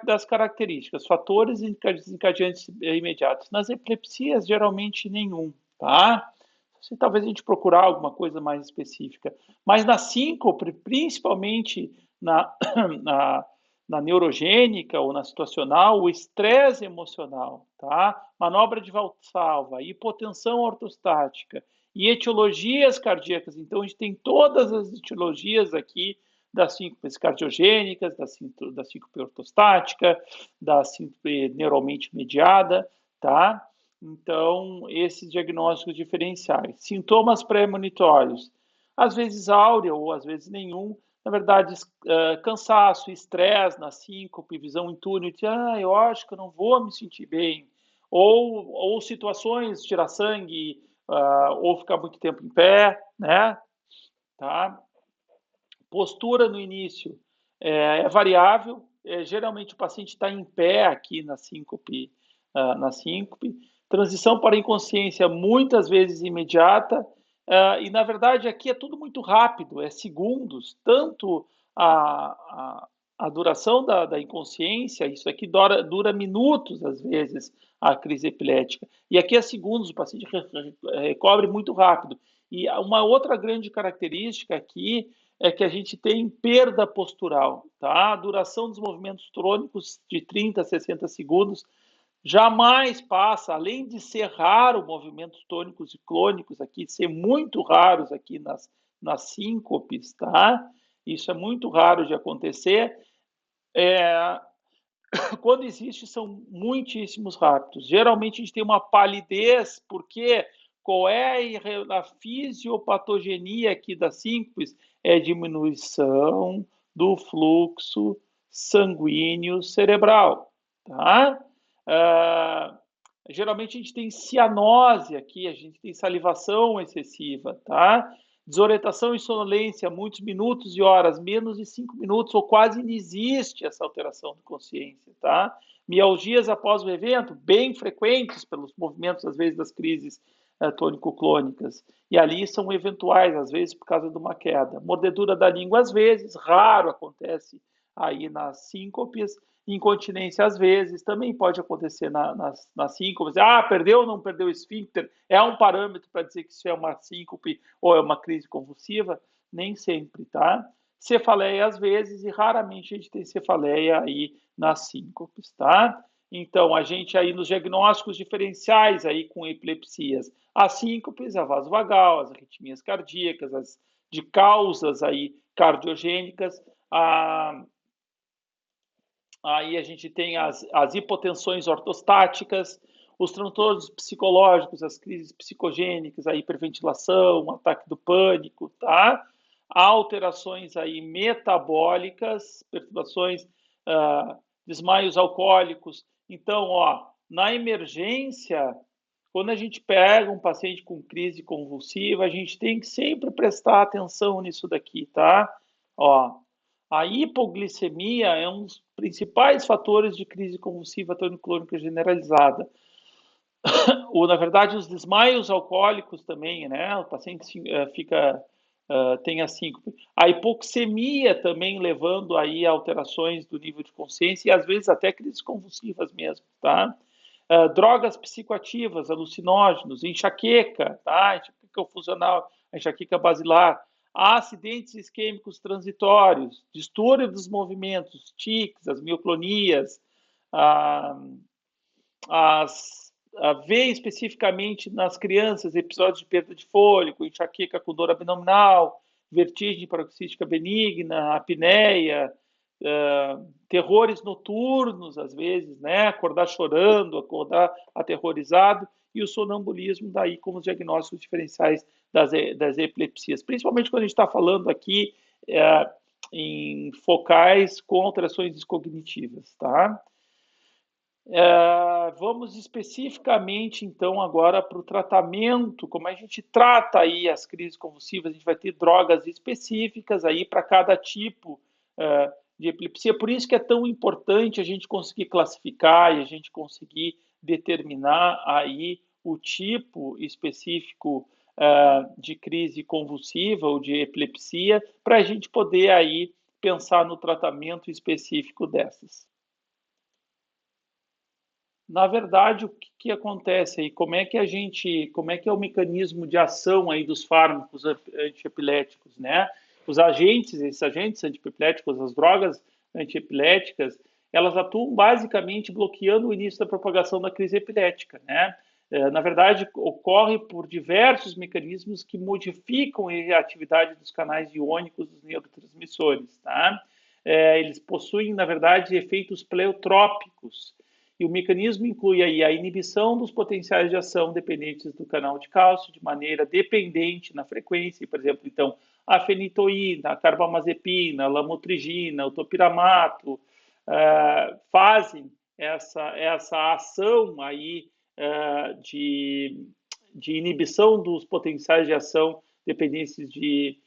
das características, fatores desencadeantes imediatos. Nas epilepsias, geralmente nenhum, tá? Se talvez a gente procurar alguma coisa mais específica. Mas na síncope, principalmente na, na, na neurogênica ou na situacional, o estresse emocional, tá? Manobra de Valsalva, hipotensão ortostática e etiologias cardíacas. Então, a gente tem todas as etiologias aqui das síncopes cardiogênicas, da síncope ortostática, da síncope neuralmente mediada, tá? Então, esses diagnósticos diferenciais. Sintomas pré-monitórios, às vezes áurea ou às vezes nenhum. Na verdade, cansaço, estresse na síncope, visão em túnel, eu acho que eu não vou me sentir bem. Ou situações, tirar sangue, ou ficar muito tempo em pé, né? Tá? Postura no início é variável. Geralmente o paciente está em pé aqui na síncope. Transição para inconsciência muitas vezes imediata. E na verdade aqui é tudo muito rápido, é segundos. Tanto a duração da inconsciência, isso aqui dura minutos às vezes, a crise epilética. E aqui é segundos, o paciente recobre muito rápido. E uma outra grande característica aqui é que a gente tem perda postural, tá? A duração dos movimentos tônicos de 30 a 60 segundos jamais passa, além de ser raro movimentos tônicos e clônicos aqui, ser muito raros aqui nas síncopes, tá? Isso é muito raro de acontecer. Quando existe, são muitíssimos rápidos. Geralmente a gente tem uma palidez, porque qual é a fisiopatogenia aqui das síncopes? É diminuição do fluxo sanguíneo cerebral, tá? Ah, geralmente a gente tem cianose aqui, a gente tem salivação excessiva, tá? Desorientação e sonolência, muitos minutos e horas, menos de 5 minutos, ou quase não existe essa alteração de consciência, tá? Mialgias após o evento, bem frequentes pelos movimentos, às vezes, das crises tônico-clônicas. E ali são eventuais, às vezes, por causa de uma queda. Mordedura da língua, às vezes, raro acontece aí nas síncopes. Incontinência, às vezes, também pode acontecer nas síncopes. Ah, perdeu ou não perdeu o esfíncter? É um parâmetro para dizer que isso é uma síncope ou é uma crise convulsiva? Nem sempre, tá? Cefaleia, às vezes, e raramente a gente tem cefaleia aí nas síncopes, tá? Então, a gente aí nos diagnósticos diferenciais aí com epilepsias, as síncopes, a vasovagal, as arritmias cardíacas, as de causas aí cardiogênicas, aí a gente tem as hipotensões ortostáticas, os transtornos psicológicos, as crises psicogênicas, a hiperventilação, o ataque do pânico, tá? Alterações aí metabólicas, perturbações, desmaios alcoólicos. Então, ó, na emergência, quando a gente pega um paciente com crise convulsiva, a gente tem que sempre prestar atenção nisso daqui, tá? Ó, a hipoglicemia é um dos principais fatores de crise convulsiva tônico-clônica generalizada. Ou, na verdade, os desmaios alcoólicos também, né? O paciente fica tem a síncope. A hipoxemia também levando aí a alterações do nível de consciência e às vezes até crises convulsivas mesmo, tá? Drogas psicoativas, alucinógenos, enxaqueca, tá? Enxaqueca funcional, enxaqueca basilar, acidentes isquêmicos transitórios, distúrbio dos movimentos, tics, as mioclonias, ah, ver especificamente nas crianças episódios de perda de fôlego, enxaqueca com dor abdominal, vertigem paroxística benigna, apneia, terrores noturnos, às vezes, né? Acordar chorando, acordar aterrorizado, e o sonambulismo, daí como os diagnósticos diferenciais das epilepsias, principalmente quando a gente está falando aqui em focais com alterações cognitivas, tá? Vamos especificamente, então, agora para o tratamento, como a gente trata aí as crises convulsivas, a gente vai ter drogas específicas aí para cada tipo de epilepsia, por isso que é tão importante a gente conseguir classificar e a gente conseguir determinar aí o tipo específico de crise convulsiva ou de epilepsia, para a gente poder aí pensar no tratamento específico dessas. Na verdade, o que acontece aí? Como é que é o mecanismo de ação aí dos fármacos antiepiléticos, né? Esses agentes antiepiléticos, as drogas antiepiléticas, elas atuam basicamente bloqueando o início da propagação da crise epilética, né? Na verdade, ocorre por diversos mecanismos que modificam a atividade dos canais iônicos dos neurotransmissores, tá? Eles possuem, na verdade, efeitos pleiotrópicos, e o mecanismo inclui aí a inibição dos potenciais de ação dependentes do canal de cálcio de maneira dependente na frequência, por exemplo, então, a fenitoína, a carbamazepina, a lamotrigina, o topiramato, fazem essa ação aí de inibição dos potenciais de ação dependentes de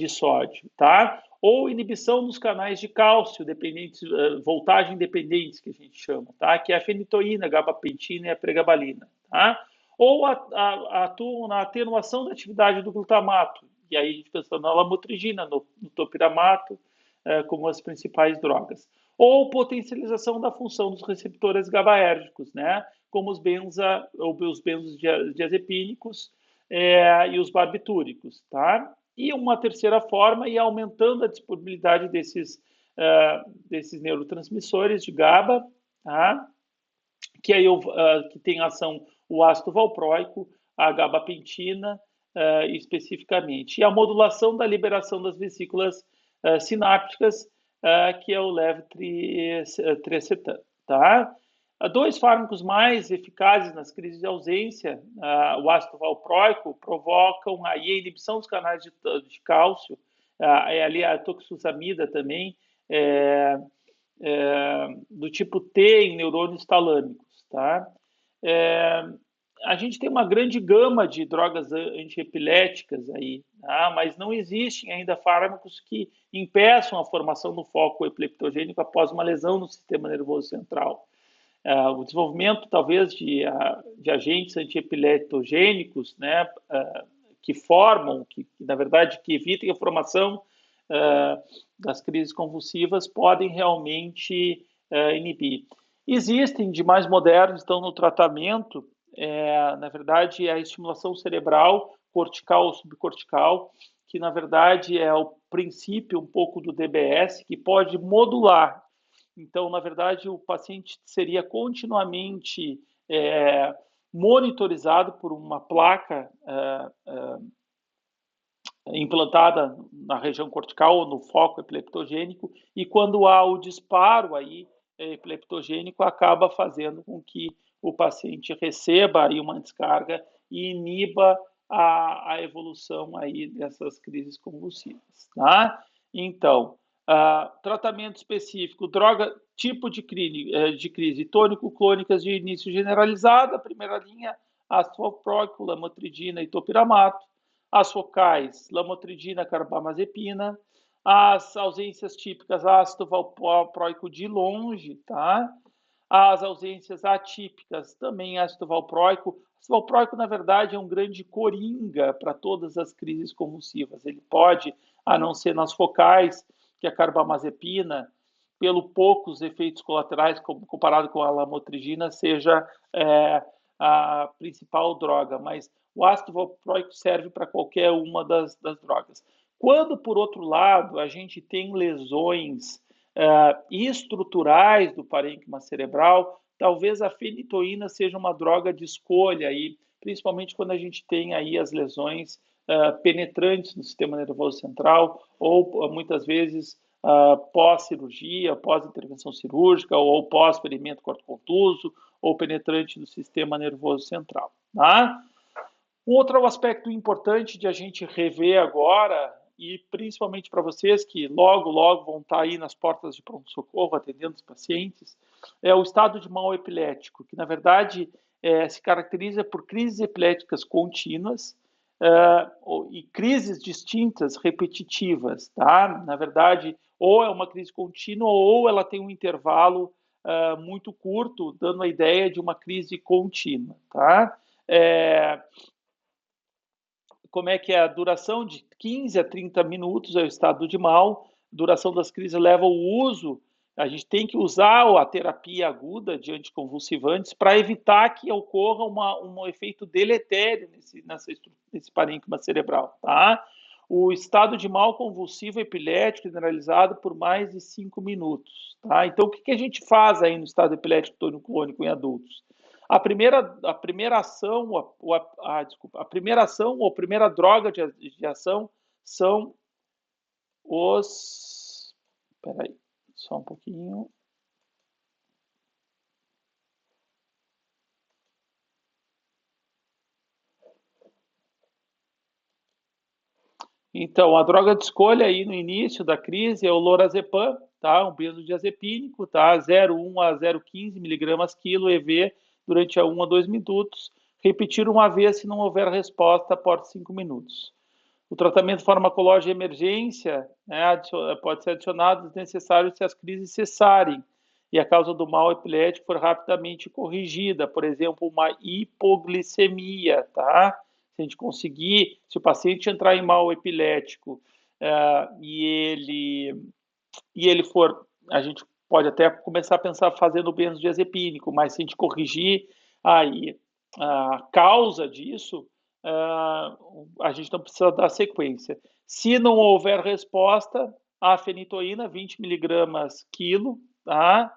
sódio, tá? Ou inibição dos canais de cálcio dependentes, voltagem dependentes, que a gente chama, tá? Que é a fenitoína, a gabapentina e a pregabalina, tá? Ou atuam na atenuação da atividade do glutamato, e aí a gente pensa na lamotrigina, no topiramato, como as principais drogas. Ou potencialização da função dos receptores GABAérgicos, né? Como os benzodiazepínicos e os barbitúricos, tá? E uma terceira forma, e aumentando a disponibilidade desses neurotransmissores de GABA, tá? Que aí que tem ação o ácido valproico, a gabapentina, especificamente. E a modulação da liberação das vesículas sinápticas, que é o levetiracetam, tá? Dois fármacos mais eficazes nas crises de ausência, o ácido valproico, provocam aí a inibição dos canais de cálcio, ali a toxosamida também, do tipo T em neurônios talâmicos, tá? É, a gente tem uma grande gama de drogas antiepiléticas aí, tá? Mas não existem ainda fármacos que impeçam a formação do foco epileptogênico após uma lesão no sistema nervoso central. O desenvolvimento, talvez, de agentes antiepileptogênicos, né, que formam, na verdade, que evitem a formação das crises convulsivas, podem realmente inibir. Existem de mais modernos, estão no tratamento, na verdade, a estimulação cerebral, cortical ou subcortical, que na verdade é o princípio um pouco do DBS, que pode modular. Então, na verdade, o paciente seria continuamente monitorizado por uma placa implantada na região cortical ou no foco epileptogênico, e quando há o disparo aí epileptogênico, acaba fazendo com que o paciente receba aí uma descarga e iniba a evolução aí dessas crises convulsivas, tá? Então, tratamento específico, droga, tipo de crise, tônico-clônicas de início generalizado, a primeira linha, ácido valproico, lamotrigina e topiramato, as focais, lamotridina, carbamazepina, as ausências típicas, ácido valproico de longe, tá? As ausências atípicas, também ácido valproico. Ácido valproico, na verdade, é um grande coringa para todas as crises convulsivas. Ele pode, a não ser nas focais, que é a carbamazepina, pelo poucos efeitos colaterais comparado com a lamotrigina, seja a principal droga, mas o ácido valproico serve para qualquer uma das drogas. Quando, por outro lado, a gente tem lesões estruturais do parênquima cerebral, talvez a fenitoína seja uma droga de escolha, aí, principalmente quando a gente tem aí as lesões penetrantes no sistema nervoso central, ou muitas vezes pós-cirurgia, pós-intervenção cirúrgica, ou pós-ferimento cortocontuso, ou penetrante do sistema nervoso central. Tá? Um outro aspecto importante de a gente rever agora, e principalmente para vocês que logo, logo vão estar aí nas portas de pronto-socorro atendendo os pacientes, é o estado de mal epilético, que na verdade se caracteriza por crises epiléticas contínuas e crises distintas, repetitivas, tá? Na verdade, ou é uma crise contínua ou ela tem um intervalo muito curto, dando a ideia de uma crise contínua, tá? Como é que é a duração de 15 a 30 minutos é o estado de mal, duração das crises leva ao uso, a gente tem que usar a terapia aguda de anticonvulsivantes para evitar que ocorra um efeito deletério nesse parênquima cerebral, tá? O estado de mal convulsivo epilético generalizado por mais de 5 minutos, tá? Então, o que a gente faz aí no estado epilético tônico-clônico em adultos? A primeira ação, a primeira ação ou a primeira droga de ação são os. Espera aí, só um pouquinho. Então, a droga de escolha aí no início da crise é o lorazepam, tá? Um benzodiazepínico, tá? 0,1 a 0,15 miligramas quilo EV durante 1 a 2 minutos. Repetir uma vez se não houver resposta após 5 minutos. O tratamento farmacológico de emergência, né, pode ser adicionado se necessário se as crises cessarem e a causa do mal epilético for rapidamente corrigida, por exemplo, uma hipoglicemia, tá? Se a gente conseguir, se o paciente entrar em mal epilético e ele for, a gente pode até começar a pensar fazendo o benzodiazepínico, mas se a gente corrigir aí a causa disso, a gente não precisa dar sequência. Se não houver resposta, a fenitoína, 20 miligramas quilo, tá?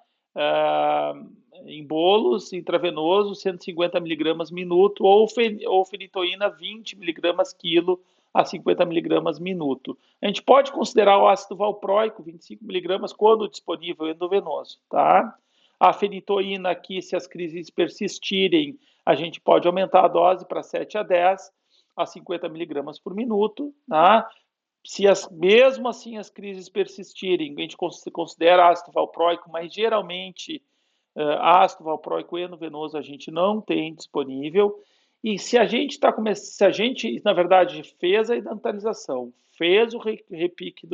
Em bolos intravenosos, 150 miligramas minuto, ou fenitoína, 20 miligramas quilo a 50 miligramas minuto. A gente pode considerar o ácido valproico, 25 miligramas, quando disponível endovenoso, tá? A fenitoína aqui, se as crises persistirem, a gente pode aumentar a dose para 7 a 10 a 50 miligramas por minuto, tá? mesmo assim as crises persistirem, a gente considera ácido valproico, mas geralmente ácido valproico endovenoso a gente não tem disponível. E se a gente está começando, se a gente, na verdade, fez a idantalização, fez o repique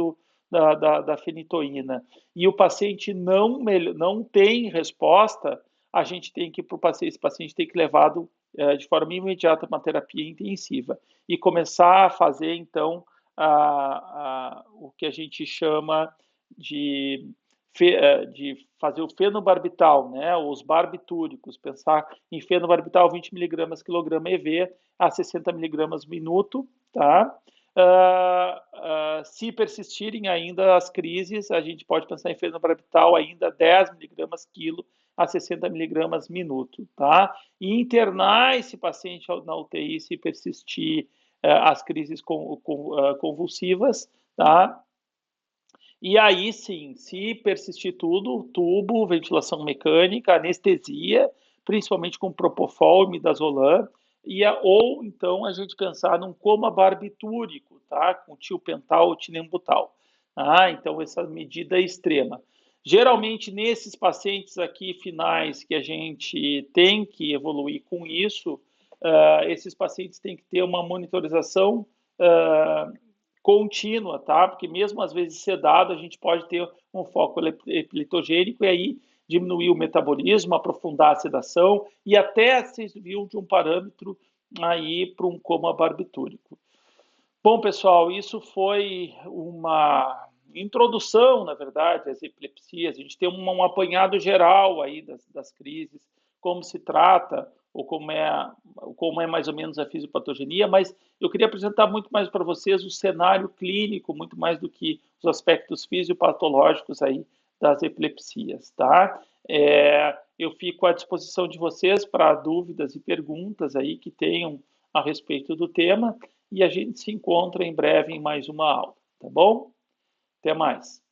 da fenitoína e o paciente não tem resposta, a gente tem que, esse paciente tem que levado de forma imediata para uma terapia intensiva e começar a fazer, então, o que a gente chama de de fazer o fenobarbital, né, os barbitúricos, pensar em fenobarbital 20 miligramas quilograma EV a 60 miligramas minuto, tá? Se persistirem ainda as crises, a gente pode pensar em fenobarbital ainda 10 miligramas quilo a 60 miligramas minuto, tá? E internar esse paciente na UTI se persistir as crises convulsivas, tá? E aí sim, se persistir tudo, tubo, ventilação mecânica, anestesia, principalmente com propofol e midazolam, ou então a gente pensar num coma barbitúrico, tá? Com tiopental ou tinembutal. Então essa medida é extrema. Geralmente nesses pacientes aqui finais que a gente tem que evoluir com isso, esses pacientes têm que ter uma monitorização contínua, tá? Porque mesmo às vezes sedado, a gente pode ter um foco epileptogênico e aí diminuir o metabolismo, aprofundar a sedação e até se viu de um parâmetro aí para um coma barbitúrico. Bom, pessoal, isso foi uma introdução, na verdade, às epilepsias. A gente tem um apanhado geral aí das crises, como se trata, ou como é mais ou menos a fisiopatogenia, mas eu queria apresentar muito mais para vocês o cenário clínico, muito mais do que os aspectos fisiopatológicos aí das epilepsias, tá? Eu fico à disposição de vocês para dúvidas e perguntas aí que tenham a respeito do tema e a gente se encontra em breve em mais uma aula, tá bom? Até mais.